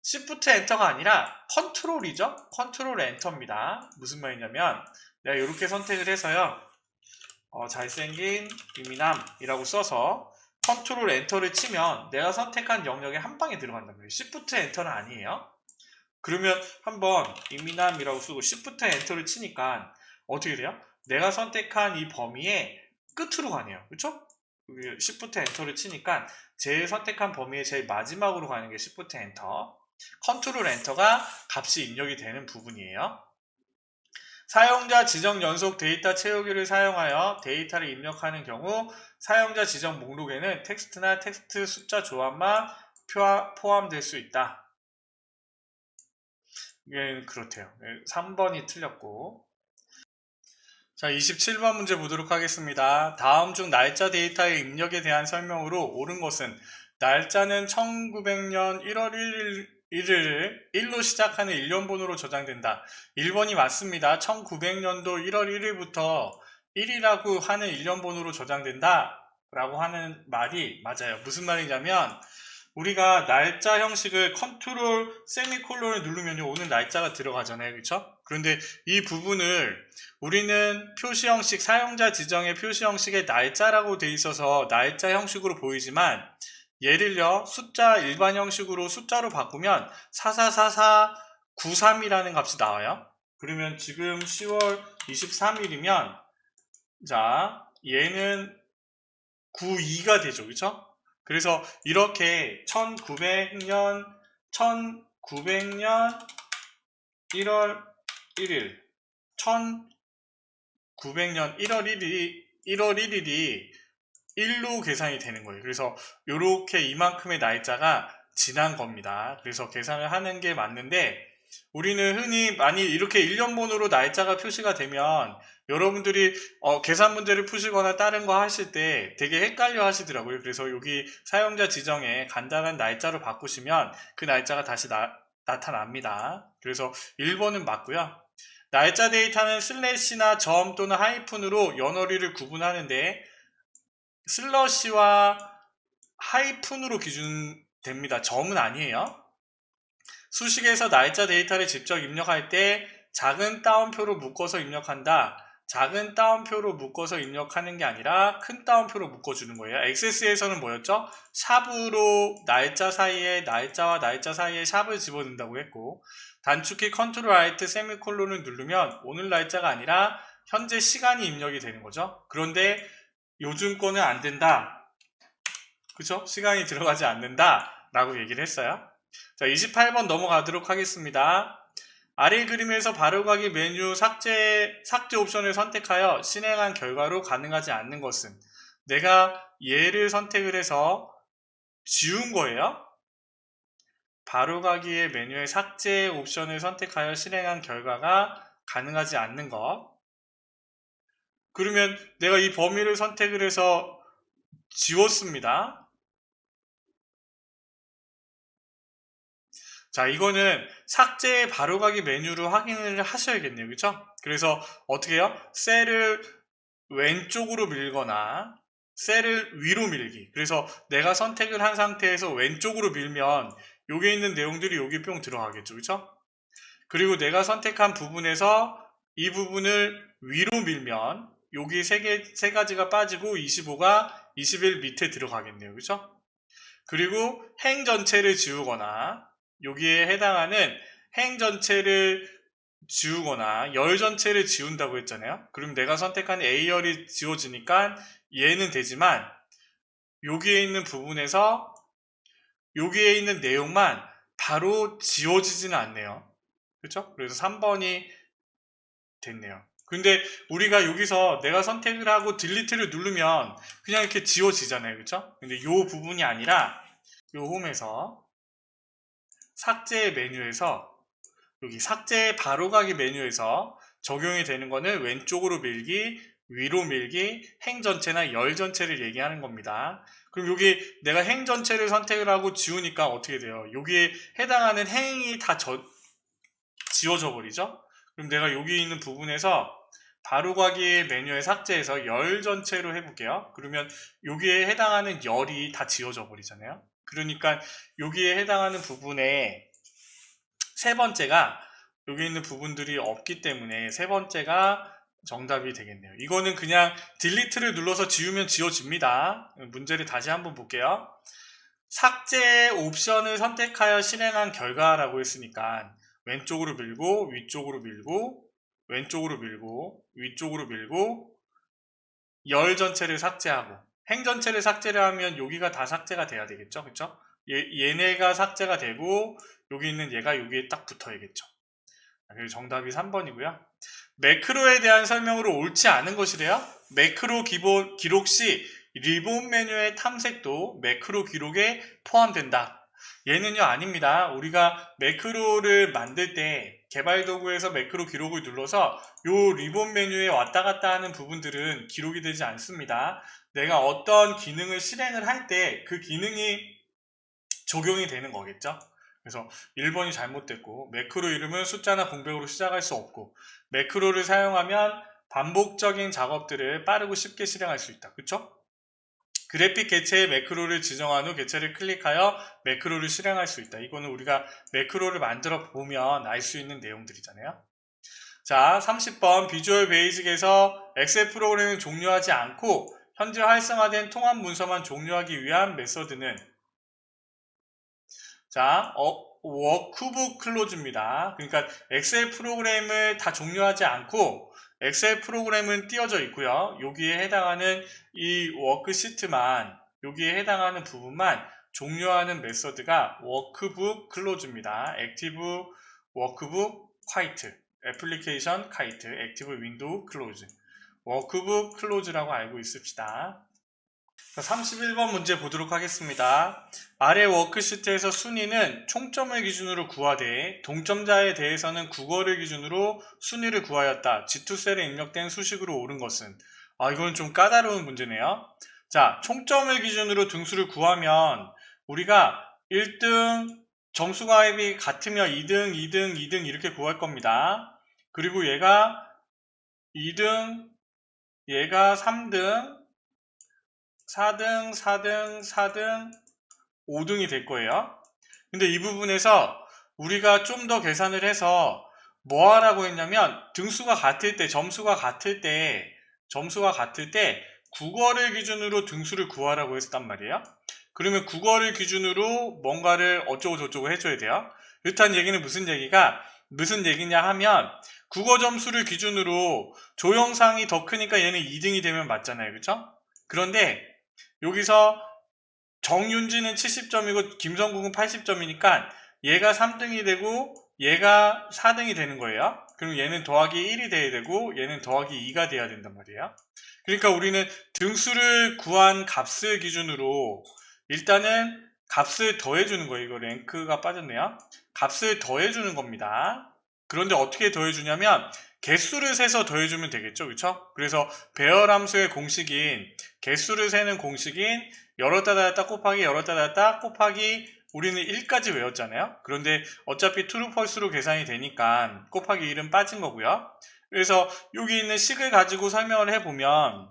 Shift 엔터가 아니라 컨트롤이죠. 컨트롤 엔터입니다. 무슨 말이냐면 내가 이렇게 선택을 해서요, 잘생긴 이민남이라고 써서 컨트롤 엔터를 치면 내가 선택한 영역에 한 방에 들어간단 말이에요. Shift 엔터는 아니에요. 그러면 한번 이민남이라고 쓰고 Shift 엔터를 치니까 어떻게 돼요? 내가 선택한 이 범위의 끝으로 가네요. 그렇죠? Shift 엔터를 치니까 제 선택한 범위의 제일 마지막으로 가는 게 Shift 엔터. 컨트롤 엔터가 값이 입력이 되는 부분이에요. 사용자 지정 연속 데이터 채우기를 사용하여 데이터를 입력하는 경우 사용자 지정 목록에는 텍스트나 텍스트 숫자 조합만 포함될 수 있다. 이게 그렇대요. 3번이 틀렸고. 자, 27번 문제 보도록 하겠습니다. 다음 중 날짜 데이터의 입력에 대한 설명으로 옳은 것은 날짜는 1900년 1월 1일을 1로 시작하는 일련번호로 저장된다. 1번이 맞습니다. 1900년도 1월 1일부터 1이라고 하는 일련번호로 저장된다 라고 하는 말이 맞아요. 무슨 말이냐면 우리가 날짜 형식을 컨트롤 세미콜론을 누르면 오늘 날짜가 들어가잖아요. 그렇죠? 그런데 이 부분을 우리는 표시 형식, 사용자 지정의 표시 형식의 날짜라고 돼 있어서 날짜 형식으로 보이지만 예를요, 숫자 일반 형식으로 숫자로 바꾸면 444493이라는 값이 나와요. 그러면 지금 10월 23일이면 자, 얘는 92가 되죠. 그렇죠? 그래서 이렇게 1900년 1월 1일 1900년 1월 1일이 1로 계산이 되는 거예요. 그래서 이렇게 이만큼의 날짜가 지난 겁니다. 그래서 계산을 하는 게 맞는데 우리는 흔히 많이 이렇게 일련번호로 날짜가 표시가 되면 여러분들이 계산 문제를 푸시거나 다른 거 하실 때 되게 헷갈려 하시더라고요. 그래서 여기 사용자 지정에 간단한 날짜로 바꾸시면 그 날짜가 다시 나타납니다. 그래서 1번은 맞고요. 날짜 데이터는 슬래시나 점 또는 하이픈으로 연월일을 구분하는데 슬러시와 하이픈으로 기준됩니다. 점은 아니에요. 수식에서 날짜 데이터를 직접 입력할 때 작은 따옴표로 묶어서 입력한다. 작은 따옴표로 묶어서 입력하는 게 아니라 큰 따옴표로 묶어주는 거예요. XS에서는 뭐였죠? 샵으로 날짜와 날짜 사이에 샵을 집어넣는다고 했고 단축키 컨트롤 알트 세미콜론을 누르면 오늘 날짜가 아니라 현재 시간이 입력이 되는 거죠. 그런데 요즘 거는 안 된다. 그죠? 시간이 들어가지 않는다. 라고 얘기를 했어요. 자, 28번 넘어가도록 하겠습니다. 아래 그림에서 바로가기 메뉴 삭제 옵션을 선택하여 실행한 결과로 가능하지 않는 것은 내가 얘를 선택을 해서 지운 거예요. 바로가기의 메뉴의 삭제 옵션을 선택하여 실행한 결과가 가능하지 않는 것. 그러면 내가 이 범위를 선택을 해서 지웠습니다. 자, 이거는 삭제 바로가기 메뉴로 확인을 하셔야겠네요. 그렇죠? 그래서 어떻게 해요? 셀을 왼쪽으로 밀거나 셀을 위로 밀기. 그래서 내가 선택을 한 상태에서 왼쪽으로 밀면 여기에 있는 내용들이 여기 뿅 들어가겠죠. 그렇죠? 그리고 내가 선택한 부분에서 이 부분을 위로 밀면 여기 세 가지가 빠지고 25가 21 밑에 들어가겠네요. 그렇죠? 그리고 행 전체를 지우거나 여기에 해당하는 행 전체를 지우거나 열 전체를 지운다고 했잖아요. 그럼 내가 선택한 A열이 지워지니까 얘는 되지만 여기에 있는 부분에서 여기에 있는 내용만 바로 지워지지는 않네요. 그렇죠? 그래서 3번이 됐네요. 근데 우리가 여기서 내가 선택을 하고 딜리트를 누르면 그냥 이렇게 지워지잖아요. 그렇죠? 근데 이 부분이 아니라 이 홈에서 삭제 메뉴에서 여기 삭제 바로가기 메뉴에서 적용이 되는 거는 왼쪽으로 밀기, 위로 밀기, 행 전체나 열 전체를 얘기하는 겁니다. 그럼 여기 내가 행 전체를 선택을 하고 지우니까 어떻게 돼요? 여기에 해당하는 행이 다 지워져 버리죠. 그럼 내가 여기 있는 부분에서 바로가기 메뉴에 삭제해서 열 전체로 해볼게요. 그러면 여기에 해당하는 열이 다 지워져 버리잖아요. 그러니까 여기에 해당하는 부분에 세 번째가 여기 있는 부분들이 없기 때문에 세 번째가 정답이 되겠네요. 이거는 그냥 딜리트를 눌러서 지우면 지워집니다. 문제를 다시 한번 볼게요. 삭제 옵션을 선택하여 실행한 결과라고 했으니까 왼쪽으로 밀고 위쪽으로 밀고 왼쪽으로 밀고 위쪽으로 밀고 열 전체를 삭제하고 행 전체를 삭제를 하면 여기가 다 삭제가 돼야 되겠죠. 그쵸? 얘네가 삭제가 되고 여기 있는 얘가 여기에 딱 붙어야겠죠. 그래서 정답이 3번이고요. 매크로에 대한 설명으로 옳지 않은 것이래요. 매크로 기록 시 리본 메뉴의 탐색도 매크로 기록에 포함된다. 얘는요 아닙니다. 우리가 매크로를 만들 때 개발 도구에서 매크로 기록을 눌러서 요 리본 메뉴에 왔다 갔다 하는 부분들은 기록이 되지 않습니다. 내가 어떤 기능을 실행을 할 때 그 기능이 적용이 되는 거겠죠. 그래서 1번이 잘못됐고 매크로 이름은 숫자나 공백으로 시작할 수 없고 매크로를 사용하면 반복적인 작업들을 빠르고 쉽게 실행할 수 있다. 그쵸? 그래픽 개체의 매크로를 지정한 후 개체를 클릭하여 매크로를 실행할 수 있다. 이거는 우리가 매크로를 만들어 보면 알 수 있는 내용들이잖아요. 자, 30번 비주얼 베이직에서 엑셀 프로그램을 종료하지 않고 현재 활성화된 통합 문서만 종료하기 위한 메서드는 자, 워크북 클로즈입니다. 그러니까 엑셀 프로그램을 다 종료하지 않고 엑셀 프로그램은 띄워져 있고요. 여기에 해당하는 이 워크시트만 여기에 해당하는 부분만 종료하는 메서드가 워크북 클로즈입니다. 액티브 워크북 콰이트, 애플리케이션 카이트, 액티브 윈도우 클로즈, 워크북 클로즈라고 알고 있읍시다. 31번 문제 보도록 하겠습니다. 아래 워크시트에서 순위는 총점을 기준으로 구하되 동점자에 대해서는 국어를 기준으로 순위를 구하였다. G2셀에 입력된 수식으로 옳은 것은? 이건 좀 까다로운 문제네요. 자, 총점을 기준으로 등수를 구하면 우리가 1등 점수가입이 같으면 2등, 2등, 2등 이렇게 구할 겁니다. 그리고 얘가 2등, 얘가 3등, 4등, 4등, 4등, 5등이 될 거예요. 근데 이 부분에서 우리가 좀 더 계산을 해서 뭐 하라고 했냐면 등수가 같을 때, 점수가 같을 때 국어를 기준으로 등수를 구하라고 했단 말이에요. 그러면 국어를 기준으로 뭔가를 어쩌고 저쩌고 해줘야 돼요. 일단 얘기는 무슨 얘기냐 하면 국어 점수를 기준으로 조영상이 더 크니까 얘는 2등이 되면 맞잖아요. 그쵸? 그런데 여기서 정윤지는 70점이고 김성국은 80점이니까 얘가 3등이 되고 얘가 4등이 되는 거예요. 그럼 얘는 더하기 1이 돼야 되고 얘는 더하기 2가 돼야 된단 말이에요. 그러니까 우리는 등수를 구한 값을 기준으로 일단은 값을 더해주는 거예요. 이거 랭크가 빠졌네요. 값을 더해주는 겁니다. 그런데 어떻게 더해주냐면 개수를 세서 더해주면 되겠죠. 그쵸? 그래서 배열 함수의 공식인 개수를 세는 공식인 열었다 닫았다 곱하기 열었다 닫았다 곱하기 우리는 1까지 외웠잖아요. 그런데 어차피 true false로 계산이 되니까 곱하기 1은 빠진 거고요. 그래서 여기 있는 식을 가지고 설명을 해보면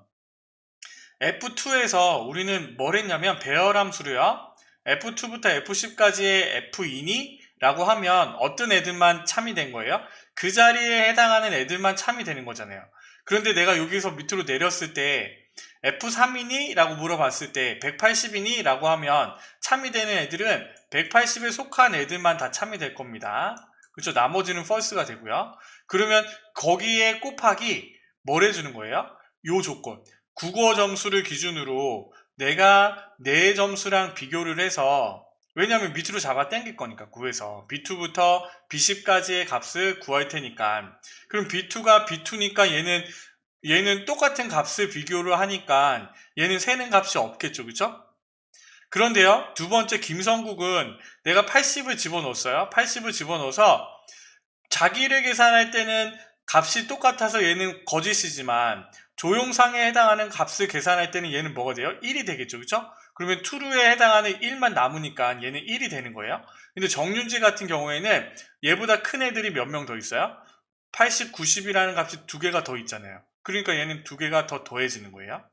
F2에서 우리는 뭘 했냐면 배열 함수로요. F2부터 F10까지의 F인이 라고 하면 어떤 애들만 참이 된 거예요? 그 자리에 해당하는 애들만 참이 되는 거잖아요. 그런데 내가 여기서 밑으로 내렸을 때 F3이니? 라고 물어봤을 때 180이니? 라고 하면 참이 되는 애들은 180에 속한 애들만 다 참이 될 겁니다. 그렇죠? 나머지는 false가 되고요. 그러면 거기에 곱하기 뭘 해주는 거예요? 요 조건. 국어 점수를 기준으로 내가 내 점수랑 비교를 해서 왜냐하면 밑으로 잡아 당길 거니까 구해서 B2부터 B10까지의 값을 구할 테니까 그럼 B2가 B2니까 얘는 똑같은 값을 비교를 하니까 얘는 세는 값이 없겠죠. 그쵸? 그런데요 두 번째 김성국은 내가 80을 집어넣었어요. 80을 집어넣어서 자기를 계산할 때는 값이 똑같아서 얘는 거짓이지만 조용상에 해당하는 값을 계산할 때는 얘는 뭐가 돼요? 1이 되겠죠. 그쵸? 그러면 true에 해당하는 1만 남으니까 얘는 1이 되는 거예요. 근데 정윤지 같은 경우에는 얘보다 큰 애들이 몇 명 더 있어요? 80, 90이라는 값이 두 개가 더 있잖아요. 그러니까 얘는 두 개가 더 더해지는 거예요.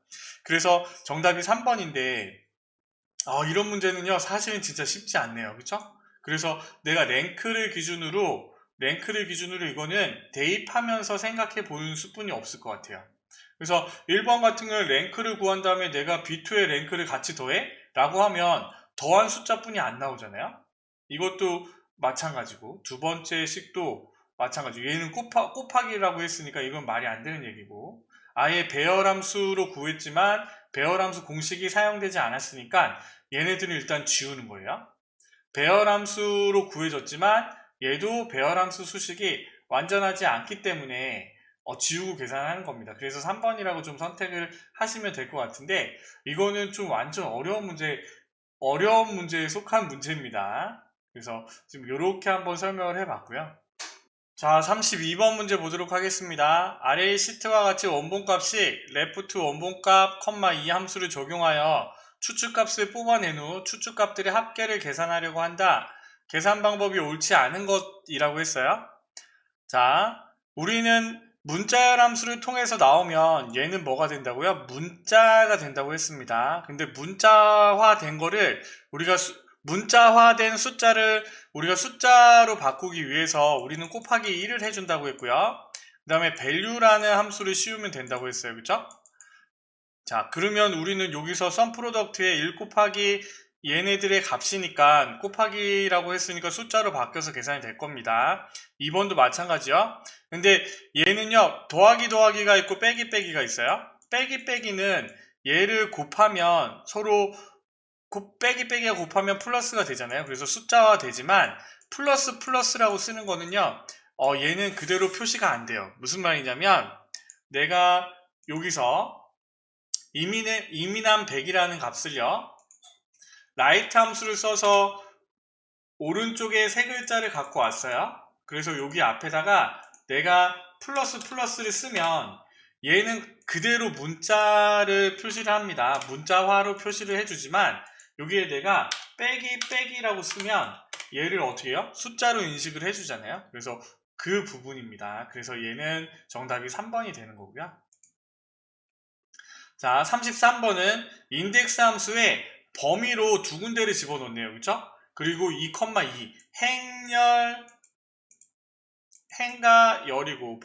그래서 정답이 3번인데 이런 문제는요 사실은 진짜 쉽지 않네요. 그쵸? 그래서 내가 랭크를 기준으로 이거는 대입하면서 생각해 보는 수뿐이 없을 것 같아요. 그래서 1번 같은 경우는 랭크를 구한 다음에 내가 B2의 랭크를 같이 더해? 라고 하면 더한 숫자뿐이 안 나오잖아요. 이것도 마찬가지고 두 번째 식도 마찬가지고 얘는 곱하기라고 했으니까 이건 말이 안 되는 얘기고 아예 배열함수로 구했지만 배열함수 공식이 사용되지 않았으니까 얘네들은 일단 지우는 거예요. 배열함수로 구해졌지만 얘도 배열함수 수식이 완전하지 않기 때문에 지우고 계산하는 겁니다. 그래서 3번이라고 좀 선택을 하시면 될 것 같은데 이거는 좀 완전 어려운 문제에 속한 문제입니다. 그래서 지금 이렇게 한번 설명을 해봤고요. 자, 32번 문제 보도록 하겠습니다. 아래의 시트와 같이 원본값이 left 원본값, 2 함수를 적용하여 추측값을 뽑아낸 후 추측값들의 합계를 계산하려고 한다. 계산 방법이 옳지 않은 것이라고 했어요. 자, 우리는 문자열 함수를 통해서 나오면 얘는 뭐가 된다고요? 문자가 된다고 했습니다. 근데 문자화된 거를 문자화된 숫자를 우리가 숫자로 바꾸기 위해서 우리는 곱하기 1을 해준다고 했고요. 그 다음에 value라는 함수를 씌우면 된다고 했어요. 그쵸? 자, 그러면 우리는 여기서 sum product의 1 곱하기 얘네들의 값이니까 곱하기라고 했으니까 숫자로 바뀌어서 계산이 될 겁니다. 2번도 마찬가지요. 근데 얘는요, 더하기가 있고 빼기가 있어요. 빼기는 얘를 곱하면 서로 빼기가 곱하면 플러스가 되잖아요. 그래서 숫자화 되지만 플러스라고 쓰는 거는요, 얘는 그대로 표시가 안 돼요. 무슨 말이냐면 내가 여기서 이민한 100이라는 값을요, 라이트 함수를 써서 오른쪽에 세 글자를 갖고 왔어요. 그래서 여기 앞에다가 내가 플러스를 쓰면 얘는 그대로 문자를 표시를 합니다. 문자화로 표시를 해주지만 여기에 내가 빼기라고 쓰면 얘를 어떻게 해요? 숫자로 인식을 해주잖아요. 그래서 그 부분입니다. 그래서 얘는 정답이 3번이 되는 거고요. 자, 33번은 인덱스 함수에 범위로 두 군데를 집어넣네요. 그렇죠? 그리고 2,2 행과 열이고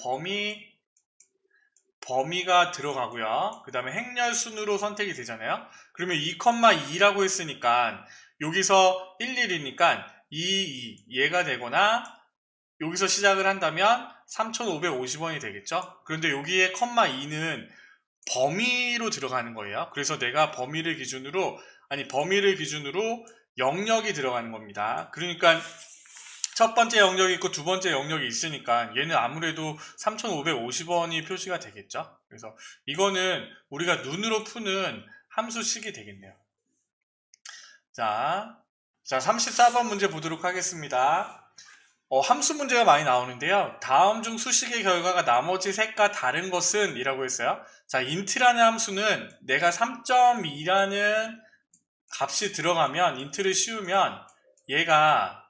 범위가 들어가고요. 그 다음에 행렬 순으로 선택이 되잖아요. 그러면 2,2라고 했으니까 여기서 11이니까 2 얘가 되거나 여기서 시작을 한다면 3,550원이 되겠죠. 그런데 여기에 2는 범위로 들어가는 거예요. 그래서 내가 범위를 기준으로 영역이 들어가는 겁니다. 그러니까 첫 번째 영역이 있고 두 번째 영역이 있으니까 얘는 아무래도 3,550원이 표시가 되겠죠. 그래서 이거는 우리가 눈으로 푸는 함수식이 되겠네요. 자, 34번 문제 보도록 하겠습니다. 함수 문제가 많이 나오는데요. 다음 중 수식의 결과가 나머지 셋과 다른 것은? 이라고 했어요. 자, int라는 함수는 내가 3.2라는 값이 들어가면 int를 씌우면 얘가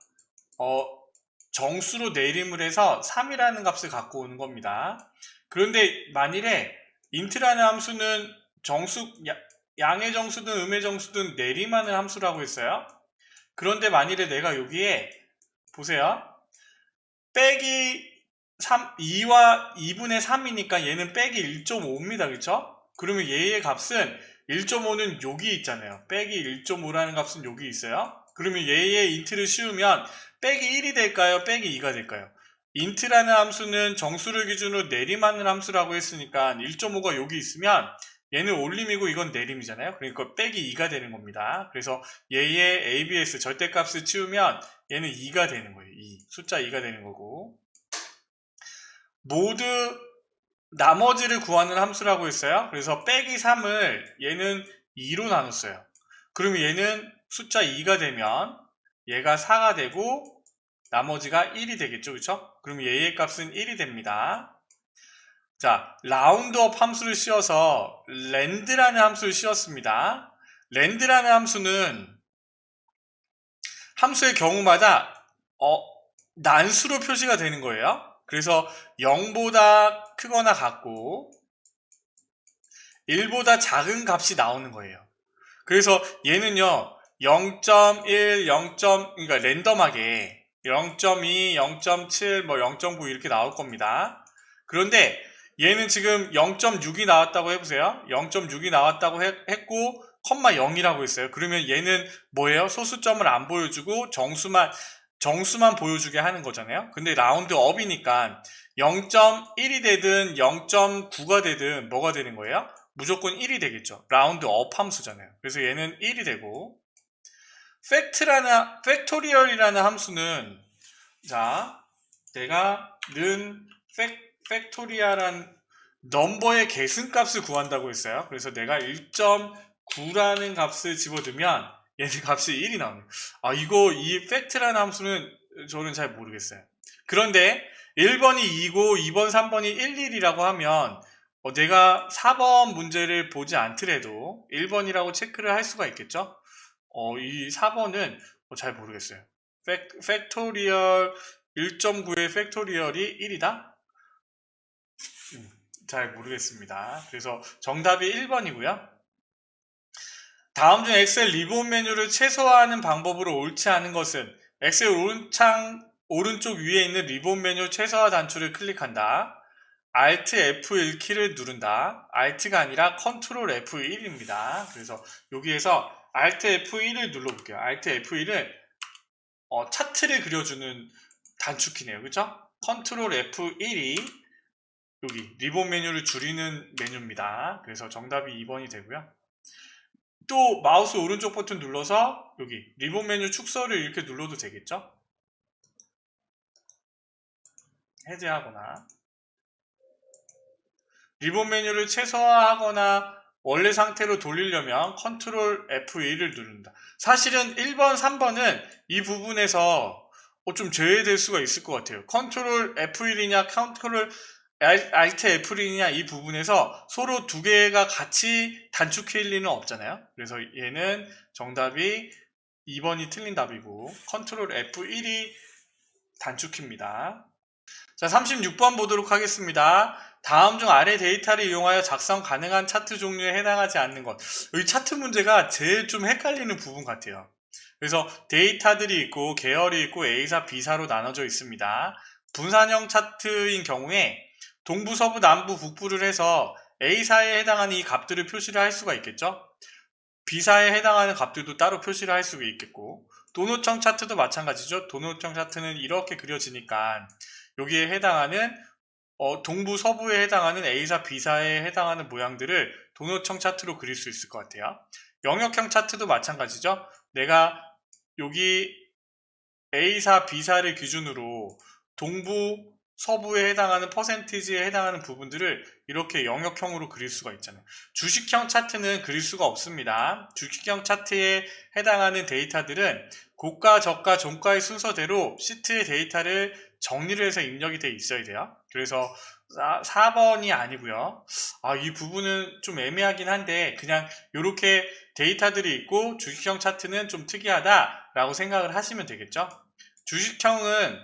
정수로 내림을 해서 3이라는 값을 갖고 오는 겁니다. 그런데 만일에 int라는 함수는 양의 정수든 음의 정수든 내림하는 함수라고 했어요. 그런데 만일에 내가 여기에 보세요. 빼기 2와 2분의 3이니까 얘는 빼기 1.5입니다. 그쵸? 그러면 얘의 값은 1.5는 여기 있잖아요. 빼기 1.5라는 값은 여기 있어요. 그러면 얘의 int를 씌우면 빼기 1이 될까요? 빼기 2가 될까요? int라는 함수는 정수를 기준으로 내림하는 함수라고 했으니까 1.5가 여기 있으면 얘는 올림이고 이건 내림이잖아요. 그러니까 빼기 2가 되는 겁니다. 그래서 얘의 ABS 절대값을 치우면 얘는 2가 되는 거예요. 2. 숫자 2가 되는 거고. 모두 나머지를 구하는 함수라고 했어요. 그래서 빼기 3을 얘는 2로 나눴어요. 그러면 얘는 숫자 2가 되면 얘가 4가 되고 나머지가 1이 되겠죠. 그렇죠? 그럼 얘의 값은 1이 됩니다. 자, 라운드업 함수를 씌워서 랜드라는 함수를 씌웠습니다. 랜드라는 함수는 함수의 경우마다 난수로 표시가 되는 거예요. 그래서 0보다 크거나 같고 1보다 작은 값이 나오는 거예요. 그래서 얘는요 0.1, 0. 그러니까 랜덤하게 0.2, 0.7, 뭐 0.9 이렇게 나올 겁니다. 그런데 얘는 지금 0.6이 나왔다고 해보세요. 0.6이 나왔다고 했고 컴마 0이라고 했어요. 그러면 얘는 뭐예요? 소수점을 안 보여주고 정수만 보여주게 하는 거잖아요. 근데 라운드 업이니까 0.1이 되든 0.9가 되든 뭐가 되는 거예요? 무조건 1이 되겠죠. 라운드 업 함수잖아요. 그래서 얘는 1이 되고 팩토리얼이라는 함수는 자 내가 는 팩토리얼한 넘버의 계승값을 구한다고 했어요. 그래서 내가 1.9라는 값을 집어넣으면 얘는 값이 1이 나옵니다. 이 팩트라는 함수는 저는 잘 모르겠어요. 그런데 1번이 2고 2번, 3번이 1, 1이라고 하면 내가 4번 문제를 보지 않더라도 1번이라고 체크를 할 수가 있겠죠? 이 4번은 잘 모르겠어요. 팩토리얼 1.9의 팩토리얼이 1이다? 잘 모르겠습니다. 그래서 정답이 1번이고요. 다음 중 엑셀 리본 메뉴를 최소화하는 방법으로 옳지 않은 것은 엑셀 오른쪽 위에 있는 리본 메뉴 최소화 단추를 클릭한다. Alt F1 키를 누른다. Alt가 아니라 Ctrl F1입니다. 그래서 여기에서 Alt F1을 눌러볼게요. Alt F1은 차트를 그려주는 단축키네요. 그죠? Ctrl F1이 여기 리본 메뉴를 줄이는 메뉴입니다. 그래서 정답이 2번이 되고요. 또 마우스 오른쪽 버튼 눌러서 여기 리본 메뉴 축소를 이렇게 눌러도 되겠죠? 해제하거나 리본 메뉴를 최소화하거나 원래 상태로 돌리려면 컨트롤 F1을 누른다. 사실은 1번, 3번은 이 부분에서 좀 제외될 수가 있을 것 같아요. 컨트롤 F1이냐 컨트롤 Alt F1이냐 이 부분에서 서로 두 개가 같이 단축킬 리는 없잖아요. 그래서 얘는 정답이 2번이 틀린 답이고 컨트롤 F1이 단축키입니다. 자, 36번 보도록 하겠습니다. 다음 중 아래 데이터를 이용하여 작성 가능한 차트 종류에 해당하지 않는 것. 이 차트 문제가 제일 좀 헷갈리는 부분 같아요. 그래서 데이터들이 있고 계열이 있고 A사, B사로 나눠져 있습니다. 분산형 차트인 경우에 동부, 서부, 남부, 북부를 해서 A사에 해당하는 이 값들을 표시를 할 수가 있겠죠. B사에 해당하는 값들도 따로 표시를 할 수가 있겠고 도노청 차트도 마찬가지죠. 도노청 차트는 이렇게 그려지니까 여기에 해당하는 동부, 서부에 해당하는 A사, B사에 해당하는 모양들을 도노청 차트로 그릴 수 있을 것 같아요. 영역형 차트도 마찬가지죠. 내가 여기 A사, B사를 기준으로 동부, 서부에 해당하는 퍼센티지에 해당하는 부분들을 이렇게 영역형으로 그릴 수가 있잖아요. 주식형 차트는 그릴 수가 없습니다. 주식형 차트에 해당하는 데이터들은 고가, 저가, 종가의 순서대로 시트의 데이터를 정리를 해서 입력이 돼 있어야 돼요. 그래서 4번이 아니고요. 이 부분은 좀 애매하긴 한데 그냥 이렇게 데이터들이 있고 주식형 차트는 좀 특이하다라고 생각을 하시면 되겠죠. 주식형은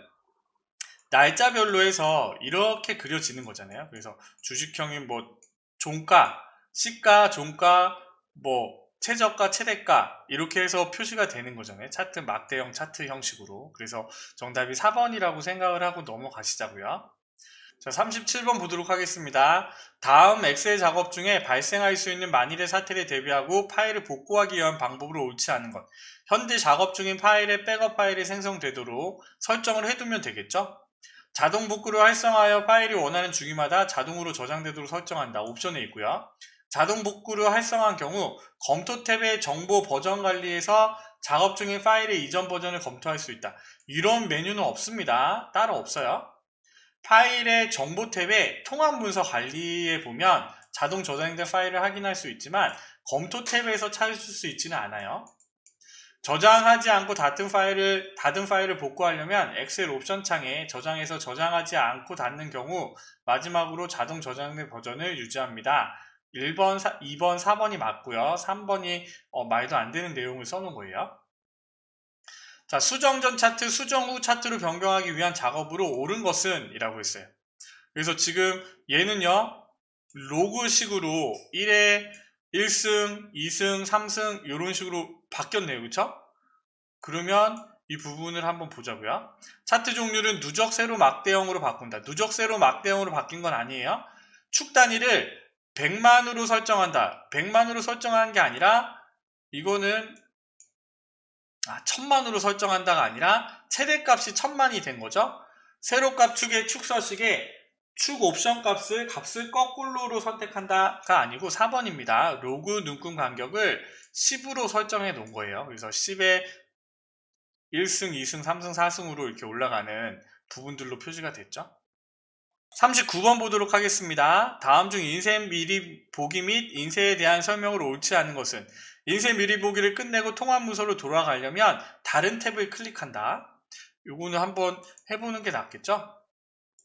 날짜별로 해서 이렇게 그려지는 거잖아요. 그래서 주식형이 뭐 종가, 시가, 종가, 뭐 최저가, 최대가 이렇게 해서 표시가 되는 거잖아요. 차트 막대형 차트 형식으로. 그래서 정답이 4번이라고 생각을 하고 넘어가시자고요. 자, 37번 보도록 하겠습니다. 다음 엑셀 작업 중에 발생할 수 있는 만일의 사태를 대비하고 파일을 복구하기 위한 방법으로 옳지 않은 것. 현재 작업 중인 파일의 백업 파일이 생성되도록 설정을 해두면 되겠죠? 자동 복구를 활성화하여 파일이 원하는 주기마다 자동으로 저장되도록 설정한다. 옵션에 있고요. 자동 복구를 활성화한 경우 검토 탭의 정보 버전 관리에서 작업 중인 파일의 이전 버전을 검토할 수 있다. 이런 메뉴는 없습니다. 따로 없어요. 파일의 정보 탭에 통합 문서 관리에 보면 자동 저장된 파일을 확인할 수 있지만 검토 탭에서 찾을 수 있지는 않아요. 저장하지 않고 닫은 파일을 복구하려면 엑셀 옵션 창에 저장해서 저장하지 않고 닫는 경우 마지막으로 자동 저장된 버전을 유지합니다. 1번, 2번, 4번이 맞고요. 3번이 말도 안 되는 내용을 써놓은 거예요. 자, 수정 전 차트, 수정 후 차트로 변경하기 위한 작업으로 옳은 것은 이라고 했어요. 그래서 지금 얘는요, 로그식으로 1에 1승, 2승, 3승 이런 식으로 바뀌었네요. 그쵸? 그러면 이 부분을 한번 보자고요. 차트 종류는 누적 세로 막대형으로 바꾼다. 누적 세로 막대형으로 바뀐 건 아니에요. 축 단위를 100만으로 설정한다. 100만으로 설정한 게 아니라 이거는 1000만으로 설정한다가 아니라 최대값이 1000만이 된 거죠. 세로값 축의 축서식에 축 옵션 값을 거꾸로로 선택한다가 아니고 4번입니다. 로그 눈금 간격을 10으로 설정해 놓은 거예요. 그래서 10에 1승, 2승, 3승, 4승으로 이렇게 올라가는 부분들로 표시가 됐죠. 39번 보도록 하겠습니다. 다음 중 인쇄 미리 보기 및 인쇄에 대한 설명으로 옳지 않은 것은 인쇄 미리 보기를 끝내고 통합 문서로 돌아가려면 다른 탭을 클릭한다. 요거는 한번 해보는 게 낫겠죠?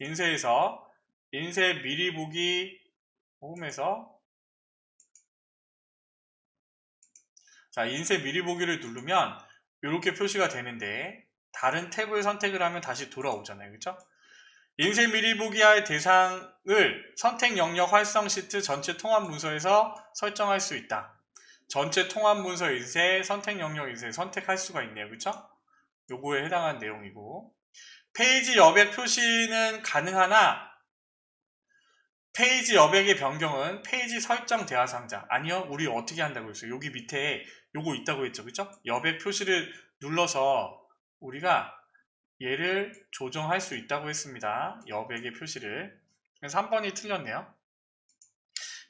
인쇄에서 인쇄 미리 보기 홈에서 자, 인쇄 미리 보기를 누르면 이렇게 표시가 되는데 다른 탭을 선택을 하면 다시 돌아오잖아요. 그렇죠? 인쇄 미리 보기할 대상을 선택 영역 활성 시트 전체 통합 문서에서 설정할 수 있다. 전체 통합 문서 인쇄, 선택 영역 인쇄 선택할 수가 있네요. 그렇죠? 요거에 해당하는 내용이고 페이지 여백 표시는 가능하나 페이지 여백의 변경은 페이지 설정 대화 상자 아니요, 우리 어떻게 한다고 했어요? 여기 밑에 요거 있다고 했죠. 그쵸? 여백 표시를 눌러서 우리가 얘를 조정할 수 있다고 했습니다. 여백의 표시를. 그래서 3번이 틀렸네요.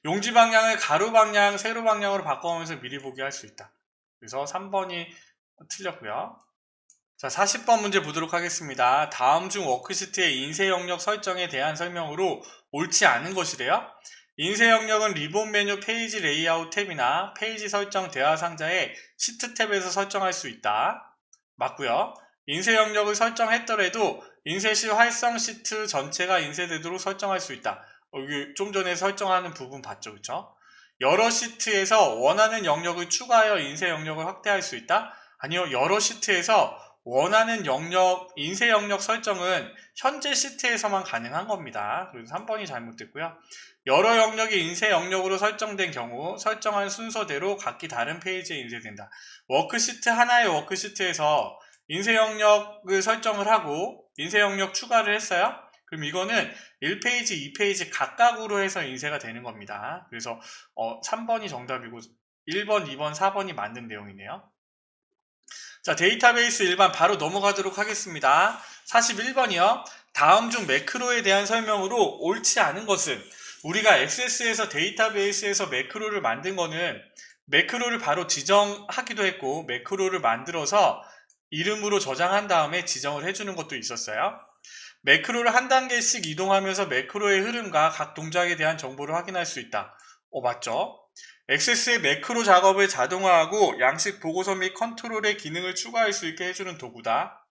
용지 방향을 가로 방향, 세로 방향으로 바꿔오면서 미리 보기 할 수 있다. 그래서 3번이 틀렸고요. 자, 40번 문제 보도록 하겠습니다. 다음 중 워크시트의 인쇄 영역 설정에 대한 설명으로 옳지 않은 것이래요. 인쇄 영역은 리본 메뉴 페이지 레이아웃 탭이나 페이지 설정 대화 상자의 시트 탭에서 설정할 수 있다. 맞고요. 인쇄 영역을 설정했더라도 인쇄 시 활성 시트 전체가 인쇄되도록 설정할 수 있다. 여기 좀 전에 설정하는 부분 봤죠, 그쵸? 여러 시트에서 원하는 영역을 추가하여 인쇄 영역을 확대할 수 있다. 아니요, 여러 시트에서 원하는 영역, 인쇄 영역 설정은 현재 시트에서만 가능한 겁니다. 그래서 3번이 잘못됐고요. 여러 영역이 인쇄 영역으로 설정된 경우 설정한 순서대로 각기 다른 페이지에 인쇄된다. 워크시트 하나의 워크시트에서 인쇄 영역을 설정을 하고 인쇄 영역 추가를 했어요. 그럼 이거는 1페이지, 2페이지 각각으로 해서 인쇄가 되는 겁니다. 그래서 3번이 정답이고 1번, 2번, 4번이 맞는 내용이네요. 자, 데이터베이스 일반 바로 넘어가도록 하겠습니다. 41번이요. 다음 중 매크로에 대한 설명으로 옳지 않은 것은 우리가 액세스에서 데이터베이스에서 매크로를 만든 거는 매크로를 바로 지정하기도 했고 매크로를 만들어서 이름으로 저장한 다음에 지정을 해주는 것도 있었어요. 매크로를 한 단계씩 이동하면서 매크로의 흐름과 각 동작에 대한 정보를 확인할 수 있다. 맞죠? 액세스의 매크로 작업을 자동화하고 양식 보고서 및 컨트롤의 기능을 추가할 수 있게 해주는 도구다.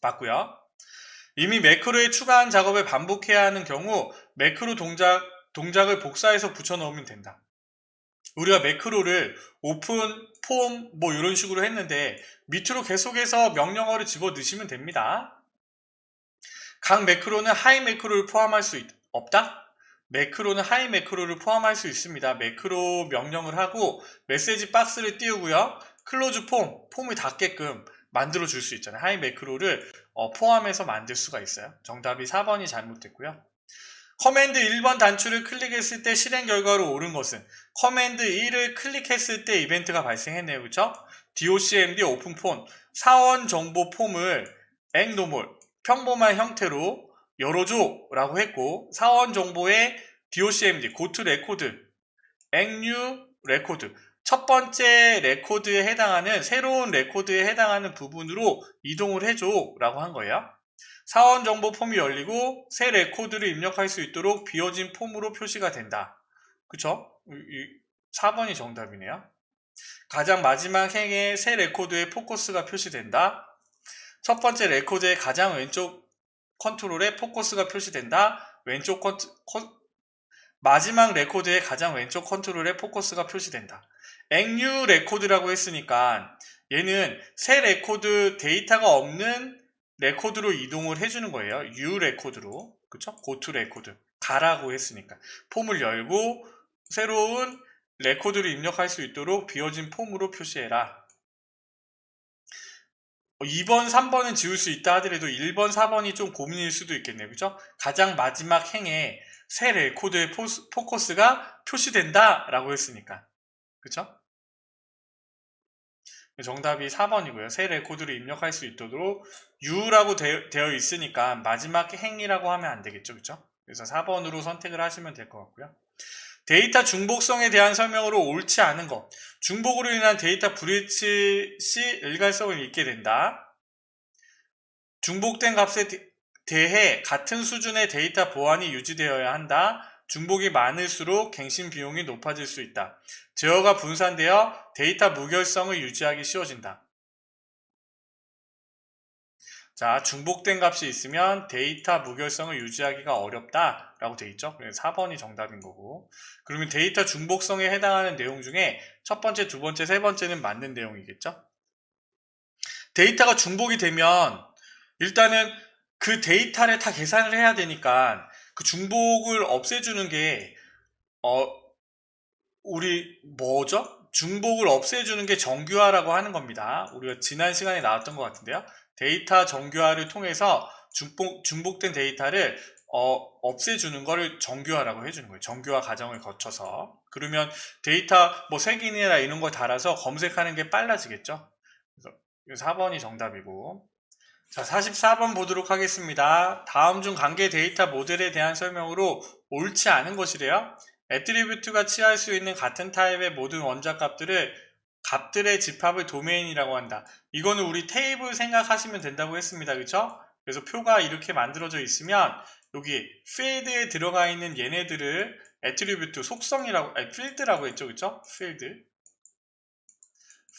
맞고요. 이미 매크로에 추가한 작업을 반복해야 하는 경우 매크로 동작을 복사해서 붙여넣으면 된다. 우리가 매크로를 오픈, 폼 뭐 이런 식으로 했는데 밑으로 계속해서 명령어를 집어넣으시면 됩니다. 각 매크로는 하이 매크로를 포함할 수 없다? 매크로는 하이 매크로를 포함할 수 있습니다. 매크로 명령을 하고 메시지 박스를 띄우고요. 클로즈 폼을 닫게끔 만들어 줄 수 있잖아요. 하이 매크로를 포함해서 만들 수가 있어요. 정답이 4번이 잘못됐고요. 커맨드 1번 단추를 클릭했을 때 실행 결과로 옳은 것은 커맨드 1을 클릭했을 때 이벤트가 발생했네요. 그렇죠? docmd 오픈폰 사원 정보 폼을 앵노멀 평범한 형태로 열어줘 라고 했고 사원 정보에 docmd 고트 레코드 앵뉴 레코드 첫 번째 레코드에 해당하는 새로운 레코드에 해당하는 부분으로 이동을 해줘 라고 한 거예요. 사원 정보 폼이 열리고 새 레코드를 입력할 수 있도록 비워진 폼으로 표시가 된다. 그쵸? 4번이 정답이네요. 가장 마지막 행에 새 레코드의 포커스가 표시된다. 첫 번째 레코드의 가장 왼쪽 컨트롤에 포커스가 표시된다. 마지막 레코드의 가장 왼쪽 컨트롤에 포커스가 표시된다. 액류 레코드라고 했으니까 얘는 새 레코드 데이터가 없는 레코드로 이동을 해주는 거예요. U 레코드로. 그쵸? 고투 레코드. 가라고 했으니까. 폼을 열고 새로운 레코드를 입력할 수 있도록 비워진 폼으로 표시해라. 2번, 3번은 지울 수 있다 하더라도 1번, 4번이 좀 고민일 수도 있겠네요. 그죠? 가장 마지막 행에 새 레코드의 포커스가 표시된다 라고 했으니까. 그쵸? 정답이 4번이고요. 새 레코드를 입력할 수 있도록 U라고 되어 있으니까 마지막 행이라고 하면 안 되겠죠. 그쵸? 그래서 4번으로 선택을 하시면 될 것 같고요. 데이터 중복성에 대한 설명으로 옳지 않은 것. 중복으로 인한 데이터 브리치 시 일관성을 잃게 된다. 중복된 값에 대해 같은 수준의 데이터 보안이 유지되어야 한다. 중복이 많을수록 갱신 비용이 높아질 수 있다. 제어가 분산되어 데이터 무결성을 유지하기 쉬워진다. 자, 중복된 값이 있으면 데이터 무결성을 유지하기가 어렵다 라고 되어 있죠. 그래서 4번이 정답인 거고. 그러면 데이터 중복성에 해당하는 내용 중에 첫 번째, 두 번째, 세 번째는 맞는 내용이겠죠. 데이터가 중복이 되면 일단은 그 데이터를 다 계산을 해야 되니까 그 중복을 없애주는 게 우리 뭐죠? 중복을 없애주는 게 정규화라고 하는 겁니다. 우리가 지난 시간에 나왔던 것 같은데요. 데이터 정규화를 통해서 중복된 데이터를 없애주는 거를 정규화라고 해주는 거예요. 정규화 과정을 거쳐서. 그러면 데이터 뭐 색인이나 이런 거 달아서 검색하는 게 빨라지겠죠. 그래서 4번이 정답이고. 자, 44번 보도록 하겠습니다. 다음 중 관계 데이터 모델에 대한 설명으로 옳지 않은 것이래요. 애트리뷰트가 취할 수 있는 같은 타입의 모든 원자 값들의 집합을 도메인이라고 한다. 이거는 우리 테이블 생각하시면 된다고 했습니다. 그쵸? 그래서 표가 이렇게 만들어져 있으면 여기 필드에 들어가 있는 얘네들을 애트리뷰트 필드라고 했죠. 그쵸?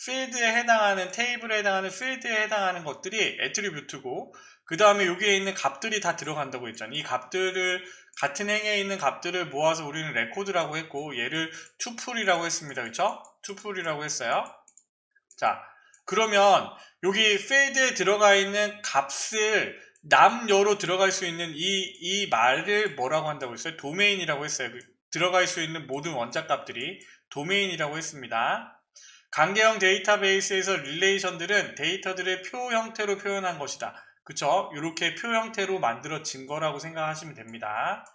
필드에 해당하는 테이블에 해당하는 필드에 해당하는 것들이 애트리뷰트고 그 다음에 여기에 있는 값들이 다 들어간다고 했잖아요. 이 값들을 같은 행에 있는 값들을 모아서 우리는 레코드라고 했고 얘를 투풀이라고 했습니다. 그쵸? 투풀이라고 했어요. 자, 그러면 여기 필드에 들어가 있는 값을 남여로 들어갈 수 있는 이 말을 뭐라고 한다고 했어요? 도메인이라고 했어요. 들어갈 수 있는 모든 원자값들이 도메인이라고 했습니다. 관계형 데이터베이스에서 릴레이션들은 데이터들의 표 형태로 표현한 것이다. 그쵸? 이렇게 표 형태로 만들어진 거라고 생각하시면 됩니다.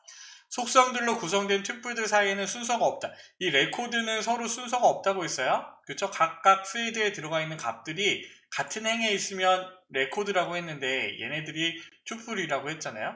속성들로 구성된 튜플들 사이에는 순서가 없다. 이 레코드는 서로 순서가 없다고 했어요. 그쵸? 각각 필드에 들어가 있는 값들이 같은 행에 있으면 레코드라고 했는데 얘네들이 튜플이라고 했잖아요.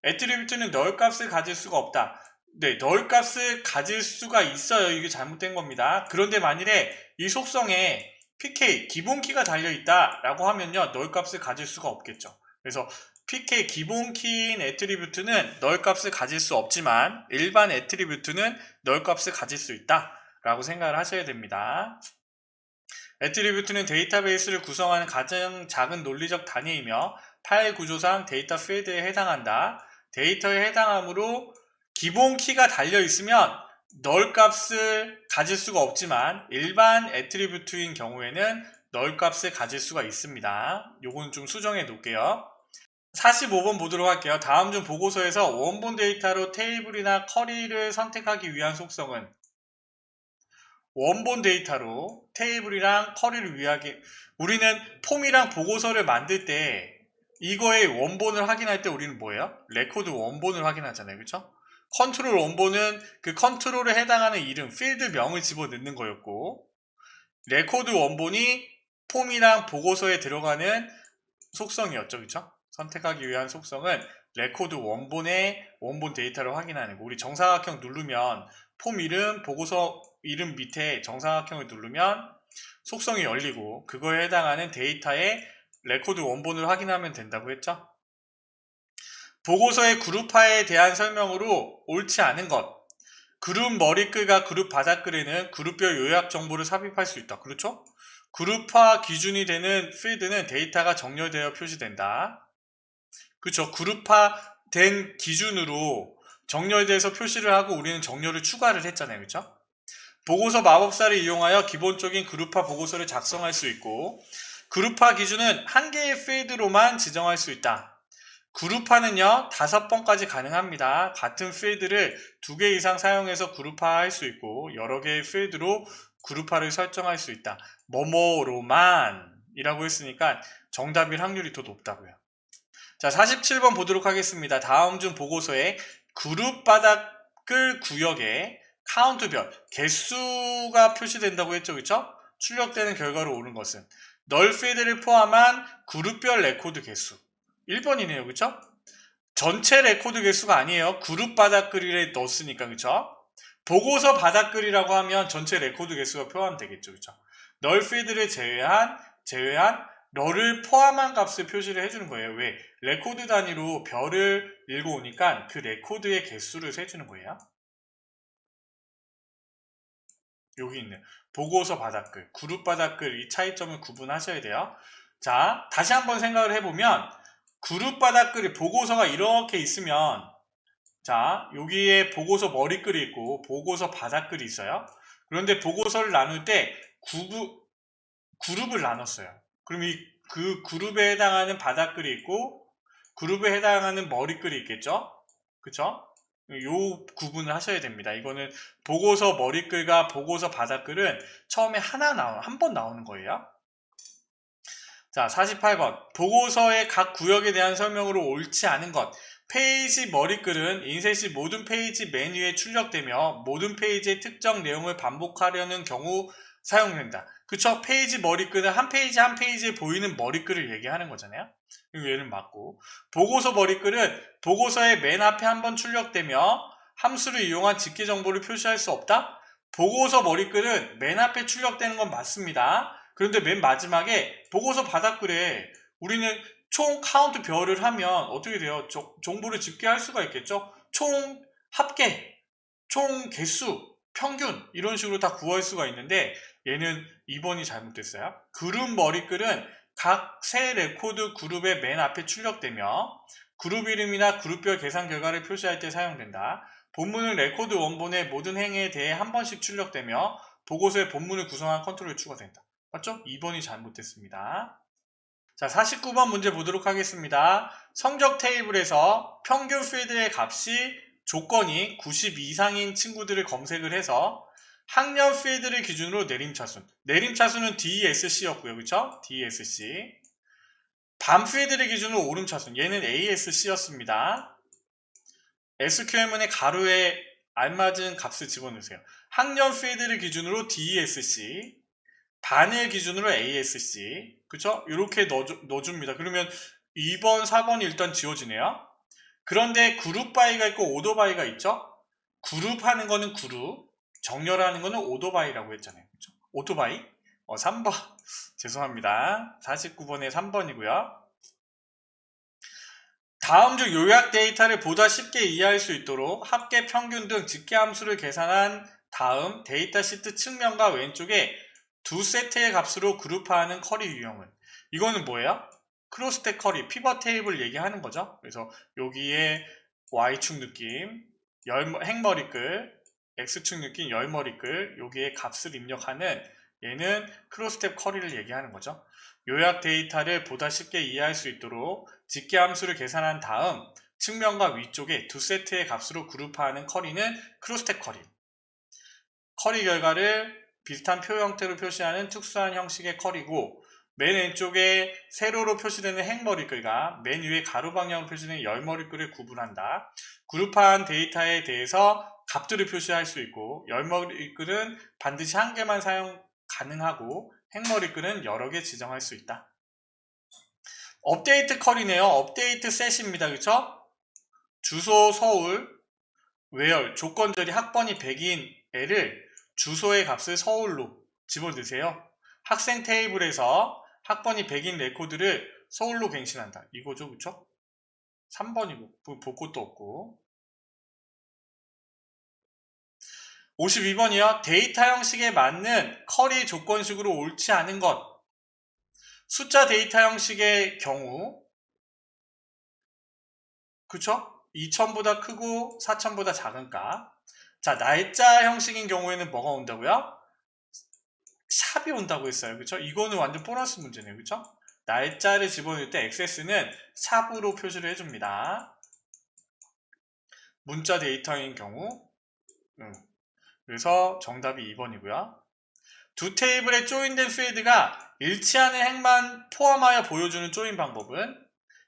애트리뷰트는 널 값을 가질 수가 없다. 네, 널 값을 가질 수가 있어요. 이게 잘못된 겁니다. 그런데 만일에 이 속성에 pk 기본키가 달려있다 라고 하면요 널 값을 가질 수가 없겠죠. 그래서 pk 기본키인 애트리뷰트는 널 값을 가질 수 없지만 일반 애트리뷰트는 널 값을 가질 수 있다 라고 생각을 하셔야 됩니다. 애트리뷰트는 데이터베이스를 구성하는 가장 작은 논리적 단위이며 파일 구조상 데이터 필드에 해당한다. 데이터에 해당하므로 기본 키가 달려있으면 널 값을 가질 수가 없지만 일반 애트리뷰트인 경우에는 널 값을 가질 수가 있습니다. 요거는 좀 수정해 놓을게요. 45번 보도록 할게요. 다음 중 보고서에서 원본 데이터로 테이블이나 쿼리를 선택하기 위한 속성은 원본 데이터로 테이블이랑 쿼리를 위하게 우리는 폼이랑 보고서를 만들 때 이거의 원본을 확인할 때 우리는 뭐예요? 레코드 원본을 확인하잖아요. 그쵸? 컨트롤 원본은 그 컨트롤에 해당하는 이름, 필드명을 집어넣는 거였고 레코드 원본이 폼이랑 보고서에 들어가는 속성이었죠. 그쵸? 선택하기 위한 속성은 레코드 원본의 원본 데이터를 확인하는 거. 우리 정사각형 누르면 폼 이름, 보고서 이름 밑에 정사각형을 누르면 속성이 열리고 그거에 해당하는 데이터의 레코드 원본을 확인하면 된다고 했죠. 보고서의 그룹화에 대한 설명으로 옳지 않은 것. 그룹 머리글과 그룹 바닥글에는 그룹별 요약 정보를 삽입할 수 있다. 그렇죠? 그룹화 기준이 되는 필드는 데이터가 정렬되어 표시된다. 그렇죠? 그룹화된 기준으로 정렬에 대해서 표시를 하고 우리는 정렬을 추가를 했잖아요. 그쵸? 보고서 마법사를 이용하여 기본적인 그룹화 보고서를 작성할 수 있고, 그룹화 기준은 한 개의 필드로만 지정할 수 있다. 그룹화는요 5번까지 가능합니다. 같은 필드를 2개 이상 사용해서 그룹화할 수 있고 여러 개의 필드로 그룹화를 설정할 수 있다. 뭐뭐로만 이라고 했으니까 정답일 확률이 더 높다고요. 자, 47번 보도록 하겠습니다. 다음 중 보고서에 그룹 바닥글 구역에 카운트별, 개수가 표시된다고 했죠. 그쵸? 출력되는 결과로 오른 것은 널 필드를 포함한 그룹별 레코드 개수 1번이네요. 그쵸? 전체 레코드 개수가 아니에요. 그룹 바닥글에 넣었으니까. 그쵸? 보고서 바닥글이라고 하면 전체 레코드 개수가 포함되겠죠. 그쵸? 널 필드를 제외한 널을 포함한 값을 표시를 해주는 거예요. 왜? 레코드 단위로 별을 읽어오니까 그 레코드의 개수를 세주는 거예요. 여기 있는 보고서 바닥글, 그룹 바닥글 이 차이점을 구분하셔야 돼요. 자, 다시 한번 생각을 해보면 그룹 바닥글이 보고서가 이렇게 있으면 자, 여기에 보고서 머리글이 있고 보고서 바닥글이 있어요. 그런데 보고서를 나눌 때 그룹을 나눴어요. 그럼 그 그룹에 해당하는 바닥글이 있고 그룹에 해당하는 머리글이 있겠죠? 그쵸? 요 구분을 하셔야 됩니다. 이거는 보고서 머리글과 보고서 바닥글은 처음에 한 번 나오는 거예요. 자, 48번. 보고서의 각 구역에 대한 설명으로 옳지 않은 것. 페이지 머리글은 인쇄 시 모든 페이지 맨 위에 출력되며 모든 페이지의 특정 내용을 반복하려는 경우 사용된다. 그쵸? 페이지 머리글은 한 페이지에 보이는 머리글을 얘기하는 거잖아요. 얘를 맞고. 보고서 머리글은 보고서의 맨 앞에 한번 출력되며 함수를 이용한 집계 정보를 표시할 수 없다? 보고서 머리글은 맨 앞에 출력되는 건 맞습니다. 그런데 맨 마지막에 보고서 바닥글에 우리는 총 카운트 별을 하면 어떻게 돼요? 정보를 집계할 수가 있겠죠? 총 합계, 총 개수, 평균 이런 식으로 다 구할 수가 있는데 얘는 2번이 잘못됐어요. 그룹 머리글은 각 세 레코드 그룹의 맨 앞에 출력되며 그룹 이름이나 그룹별 계산 결과를 표시할 때 사용된다. 본문은 레코드 원본의 모든 행에 대해 한 번씩 출력되며 보고서의 본문을 구성한 컨트롤이 추가된다. 맞죠? 2번이 잘못됐습니다. 자, 49번 문제 보도록 하겠습니다. 성적 테이블에서 평균 필드의 값이 조건이 90 이상인 친구들을 검색을 해서 학년 필드를 기준으로 내림차순. 내림차순은 DSC였고요. 그쵸? DSC. 반 필드를 기준으로 오름차순. 얘는 ASC였습니다. SQL문의 가로에 알맞은 값을 집어넣으세요. 학년 필드를 기준으로 DSC. 반을 기준으로 ASC. 그쵸? 이렇게 넣어줍니다. 그러면 2번, 4번이 일단 지워지네요. 그런데 그룹 바이가 있고 오더 바이가 있죠? 그룹 하는 거는 그룹, 정렬하는 거는 오더 바이라고 했잖아요. 그쵸? 오토바이? 3번. 죄송합니다. 49번에 3번이고요. 다음 중 요약 데이터를 보다 쉽게 이해할 수 있도록 합계, 평균 등 집계 함수를 계산한 다음 데이터 시트 측면과 왼쪽에 두 세트의 값으로 그룹화하는 커리 유형은 이거는 뭐예요? 크로스텍 커리, 피벗 테이블 얘기하는 거죠. 그래서 여기에 Y축 느낌, 행머리글, X축 느낌, 열머리글 여기에 값을 입력하는 얘는 크로스텝 커리를 얘기하는 거죠. 요약 데이터를 보다 쉽게 이해할 수 있도록 집계 함수를 계산한 다음 측면과 위쪽에 두 세트의 값으로 그룹화하는 커리는 크로스텝 커리. 커리 결과를 비슷한 표 형태로 표시하는 특수한 형식의 커리고 맨 왼쪽에 세로로 표시되는 행머리글과 맨 위에 가로 방향으로 표시되는 열머리글을 구분한다. 그룹화한 데이터에 대해서 값들을 표시할 수 있고 열머리글은 반드시 한 개만 사용 가능하고 행머리글은 여러 개 지정할 수 있다. 업데이트 커리네요. 업데이트 셋입니다. 그쵸? 주소 서울, where 조건절이 학번이 100인 애를 주소의 값을 서울로 집어넣으세요. 학생 테이블에서 학번이 100인 레코드를 서울로 갱신한다. 이거죠. 그쵸? 3번이고 볼 것도 없고 52번이요. 데이터 형식에 맞는 커리 조건식으로 옳지 않은 것 숫자 데이터 형식의 경우 그쵸? 2000보다 크고 4000보다 작은 값. 자, 날짜 형식인 경우에는 뭐가 온다고요? 샵이 온다고 했어요. 그쵸? 이거는 완전 보너스 문제네요. 그쵸? 날짜를 집어넣을 때 액세스는 샵으로 표시를 해줍니다. 문자 데이터인 경우. 그래서 정답이 2번이고요. 두 테이블에 조인된 필드가 일치하는 행만 포함하여 보여주는 조인 방법은,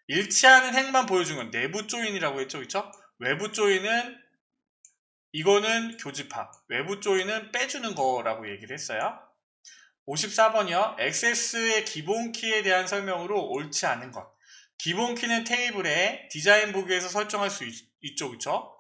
일치하는 행만 보여주는 건 내부 조인이라고 했죠. 그쵸? 외부 조인은 이거는 교집합, 외부 조인은 빼주는 거라고 얘기를 했어요. 54번이요. 액세스의 기본 키에 대한 설명으로 옳지 않은 것. 기본 키는 테이블에 디자인 보기에서 설정할 수 있죠. 그쵸?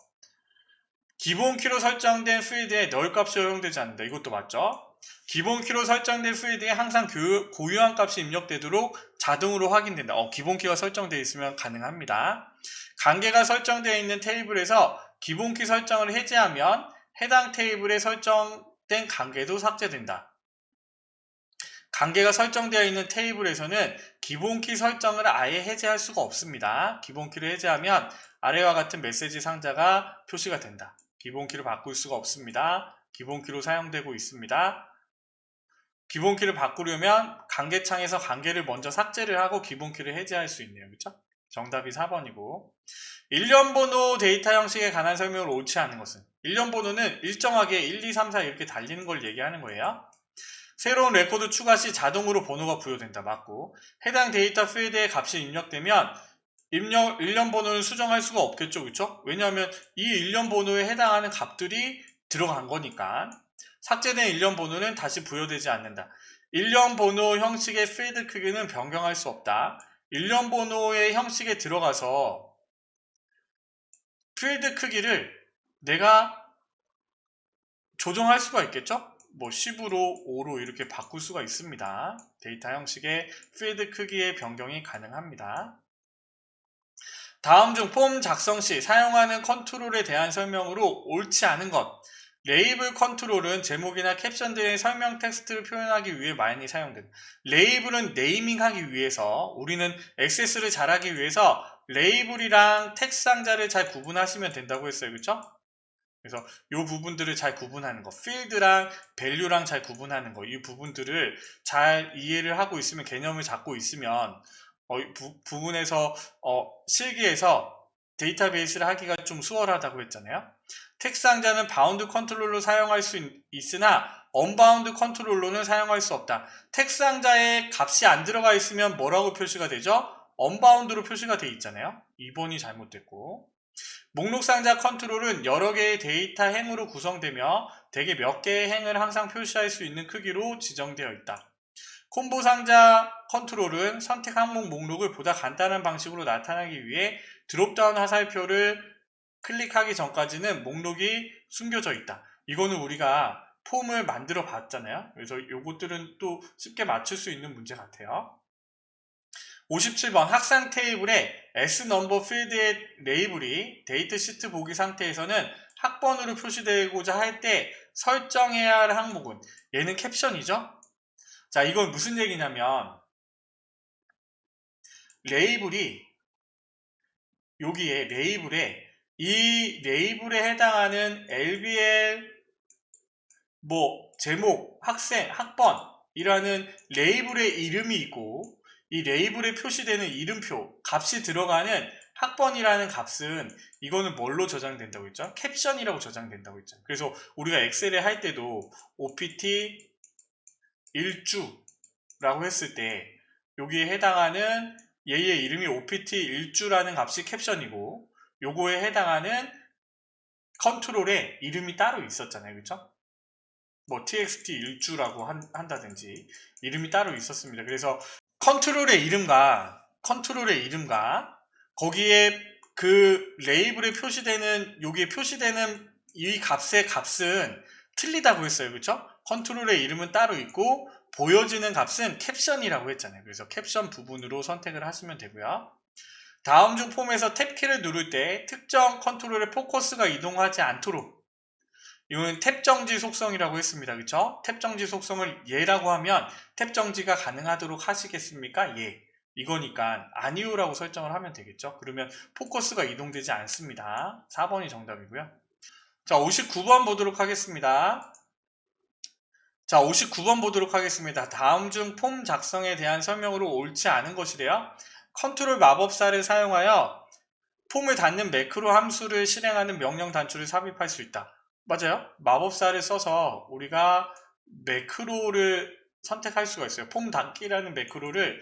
기본 키로 설정된 필드에 널 값이 허용되지 않는다. 이것도 맞죠? 기본 키로 설정된 필드에 항상 고유한 값이 입력되도록 자동으로 확인된다. 기본 키가 설정되어 있으면 가능합니다. 관계가 설정되어 있는 테이블에서 기본 키 설정을 해제하면 해당 테이블에 설정된 관계도 삭제된다. 관계가 설정되어 있는 테이블에서는 기본키 설정을 아예 해제할 수가 없습니다. 기본키를 해제하면 아래와 같은 메시지 상자가 표시가 된다. 기본키를 바꿀 수가 없습니다. 기본키로 사용되고 있습니다. 기본키를 바꾸려면 관계창에서 관계를 먼저 삭제를 하고 기본키를 해제할 수 있네요. 그렇죠? 정답이 4번이고, 일련번호 데이터 형식에 관한 설명을 옳지 않은 것은, 일련번호는 일정하게 1, 2, 3, 4 이렇게 달리는 걸 얘기하는 거예요. 새로운 레코드 추가 시 자동으로 번호가 부여된다. 맞고, 해당 데이터 필드에 값이 입력되면 일련 번호는 수정할 수가 없겠죠. 그렇죠? 왜냐하면 이 일련 번호에 해당하는 값들이 들어간 거니까. 삭제된 일련 번호는 다시 부여되지 않는다. 일련 번호 형식의 필드 크기는 변경할 수 없다. 일련 번호의 형식에 들어가서 필드 크기를 내가 조정할 수가 있겠죠? 뭐 10으로 5로 이렇게 바꿀 수가 있습니다. 데이터 형식의 필드 크기의 변경이 가능합니다. 다음 중 폼 작성 시 사용하는 컨트롤에 대한 설명으로 옳지 않은 것. 레이블 컨트롤은 제목이나 캡션 등의 설명 텍스트를 표현하기 위해 많이 사용된다. 레이블은 네이밍하기 위해서, 우리는 액세스를 잘하기 위해서 레이블이랑 텍스트 상자를 잘 구분하시면 된다고 했어요. 그렇죠? 그래서 이 부분들을 잘 구분하는 거, 필드랑 밸류랑 잘 구분하는 거, 이 부분들을 잘 이해를 하고 있으면, 개념을 잡고 있으면 부분에서 실기에서 데이터베이스를 하기가 좀 수월하다고 했잖아요. 텍스트 상자는 바운드 컨트롤로 사용할 수 있으나 언바운드 컨트롤로는 사용할 수 없다. 텍스트 상자에 값이 안 들어가 있으면 뭐라고 표시가 되죠? 언바운드로 표시가 돼 있잖아요. 2번이 잘못됐고, 목록 상자 컨트롤은 여러 개의 데이터 행으로 구성되며 대개 몇 개의 행을 항상 표시할 수 있는 크기로 지정되어 있다. 콤보 상자 컨트롤은 선택 항목 목록을 보다 간단한 방식으로 나타나기 위해 드롭다운 화살표를 클릭하기 전까지는 목록이 숨겨져 있다. 이거는 우리가 폼을 만들어 봤잖아요. 그래서 이것들은 또 쉽게 맞출 수 있는 문제 같아요. 57번 학생 테이블에 S넘버 필드의 레이블이 데이트 시트 보기 상태에서는 학번으로 표시되고자 할 때 설정해야 할 항목은, 얘는 캡션이죠. 자, 이건 무슨 얘기냐면 레이블이 여기에 이 레이블에 해당하는 LBL 제목, 학생, 학번이라는 레이블의 이름이 있고, 이 레이블에 표시되는 이름표, 값이 들어가는 학번이라는 값은 이거는 뭘로 저장된다고 했죠? 캡션이라고 저장된다고 했죠. 그래서 우리가 엑셀에 할 때도 OPT 일주라고 했을 때 여기에 해당하는 얘의 이름이 OPT 일주라는 값이 캡션이고, 요거에 해당하는 컨트롤에 이름이 따로 있었잖아요. 그렇죠? txt 일주라고 한다든지 이름이 따로 있었습니다. 그래서 컨트롤의 이름과 거기에 그 레이블에 표시되는, 여기에 표시되는 이 값의 값은 틀리다고 했어요. 그렇죠? 컨트롤의 이름은 따로 있고 보여지는 값은 캡션이라고 했잖아요. 그래서 캡션 부분으로 선택을 하시면 되고요. 다음 중 폼에서 탭키를 누를 때 특정 컨트롤의 포커스가 이동하지 않도록, 이거는 탭 정지 속성이라고 했습니다. 그쵸? 탭 정지 속성을 예라고 하면 탭 정지가 가능하도록 하시겠습니까? 예. 이거니까 아니요라고 설정을 하면 되겠죠. 그러면 포커스가 이동되지 않습니다. 4번이 정답이고요. 자, 59번 보도록 하겠습니다. 자, 59번 보도록 하겠습니다. 다음 중 폼 작성에 대한 설명으로 옳지 않은 것이래요. 컨트롤 마법사를 사용하여 폼을 닫는 매크로 함수를 실행하는 명령 단추를 삽입할 수 있다. 맞아요. 마법사를 써서 우리가 매크로를 선택할 수가 있어요. 폼 닫기라는 매크로를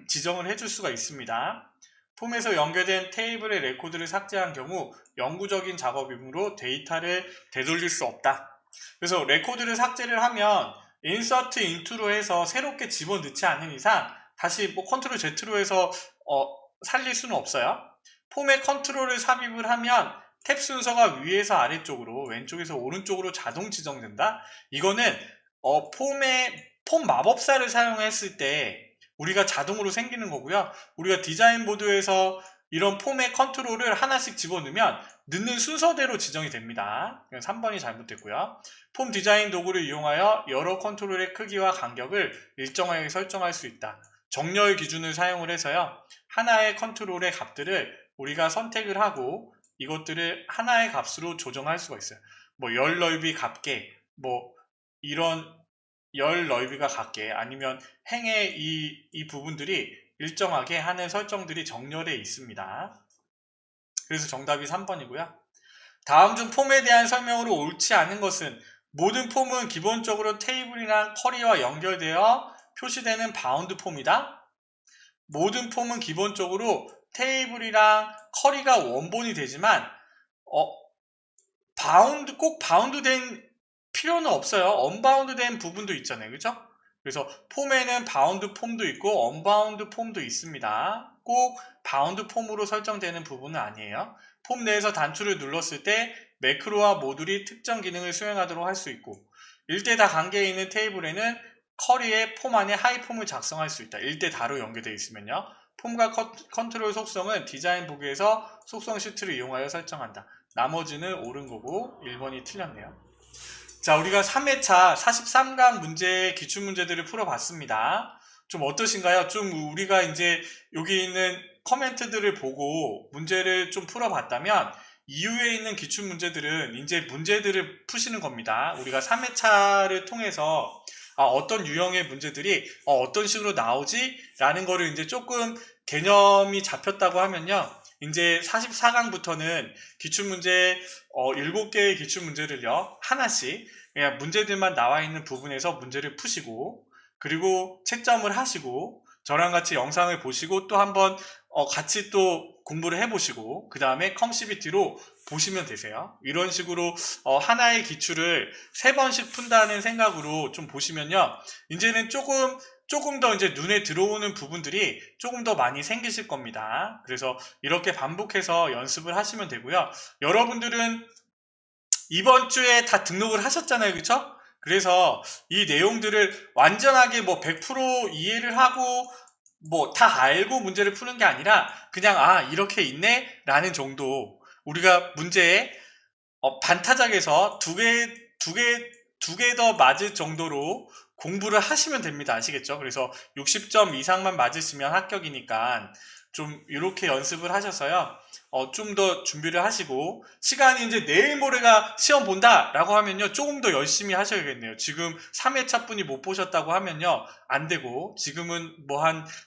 지정을 해줄 수가 있습니다. 폼에서 연결된 테이블의 레코드를 삭제한 경우 영구적인 작업이므로 데이터를 되돌릴 수 없다. 그래서 레코드를 삭제를 하면 insert into로 해서 새롭게 집어넣지 않는 이상 다시 뭐 컨트롤 Z로 해서 살릴 수는 없어요. 폼에 컨트롤을 삽입을 하면 탭 순서가 위에서 아래쪽으로 왼쪽에서 오른쪽으로 자동 지정된다. 이거는 폼 마법사를 사용했을 때 우리가 자동으로 생기는 거고요. 우리가 디자인 보드에서 이런 폼의 컨트롤을 하나씩 집어넣으면 넣는 순서대로 지정이 됩니다. 3번이 잘못됐고요. 폼 디자인 도구를 이용하여 여러 컨트롤의 크기와 간격을 일정하게 설정할 수 있다. 정렬 기준을 사용을 해서요. 하나의 컨트롤의 값들을 우리가 선택을 하고 이것들을 하나의 값으로 조정할 수가 있어요. 뭐 열 넓이 같게, 뭐 이런 열 넓이가 같게, 아니면 행의 이 부분들이 일정하게 하는 설정들이 정렬에 있습니다. 그래서 정답이 3번이고요. 다음 중 폼에 대한 설명으로 옳지 않은 것은 모든 폼은 기본적으로 테이블이나 쿼리와 연결되어 표시되는 바운드 폼이다. 모든 폼은 기본적으로 테이블이랑 쿼리가 원본이 되지만 꼭 바운드 된 필요는 없어요. 언바운드 된 부분도 있잖아요. 그죠? 그래서 폼에는 바운드 폼도 있고 언바운드 폼도 있습니다. 꼭 바운드 폼으로 설정되는 부분은 아니에요. 폼 내에서 단추를 눌렀을 때 매크로와 모듈이 특정 기능을 수행하도록 할 수 있고, 일대다 관계에 있는 테이블에는 쿼리의 폼 안에 하이폼을 작성할 수 있다. 일대다로 연결되어 있으면요. 폼과 컨트롤 속성은 디자인 보기에서 속성 시트를 이용하여 설정한다. 나머지는 옳은 거고 1번이 틀렸네요. 자, 우리가 3회차 43강 문제 기출문제들을 풀어봤습니다. 좀 어떠신가요? 좀 우리가 이제 여기 있는 커멘트들을 보고 문제를 좀 풀어봤다면 이후에 있는 기출문제들은 이제 문제들을 푸시는 겁니다. 우리가 3회차를 통해서 어떤 유형의 문제들이 어떤 식으로 나오지? 라는 거를 이제 조금 개념이 잡혔다고 하면요. 이제 44강부터는 기출문제 7개의 기출문제를요. 하나씩 그냥 문제들만 나와 있는 부분에서 문제를 푸시고, 그리고 채점을 하시고 저랑 같이 영상을 보시고 또 한번 같이 또 공부를 해보시고 그 다음에 컴CBT로 보시면 되세요. 이런 식으로 하나의 기출을 3번씩 푼다는 생각으로 좀 보시면요. 이제는 조금 더 이제 눈에 들어오는 부분들이 조금 더 많이 생기실 겁니다. 그래서 이렇게 반복해서 연습을 하시면 되고요. 여러분들은 이번 주에 다 등록을 하셨잖아요. 그쵸? 그래서 이 내용들을 완전하게 뭐 100% 이해를 하고 뭐 다 알고 문제를 푸는 게 아니라 그냥 이렇게 있네 라는 정도, 우리가 문제에 반타작에서 두 개 더 맞을 정도로 공부를 하시면 됩니다. 아시겠죠? 그래서 60점 이상만 맞으시면 합격이니까 좀 이렇게 연습을 하셔서요. 좀 더 준비를 하시고, 시간이 이제 내일 모레가 시험 본다 라고 하면요, 조금 더 열심히 하셔야겠네요. 지금 3회차 분이 못 보셨다고 하면요, 안 되고, 지금은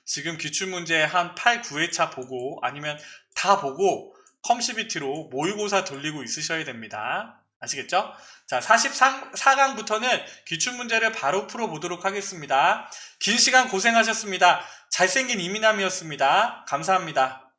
지금 기출문제 한 8, 9회차 보고, 아니면 다 보고 컴CBT로 모의고사 돌리고 있으셔야 됩니다. 아시겠죠? 자, 44강부터는 기출문제를 바로 풀어보도록 하겠습니다. 긴 시간 고생하셨습니다. 잘생긴 이민남이었습니다. 감사합니다.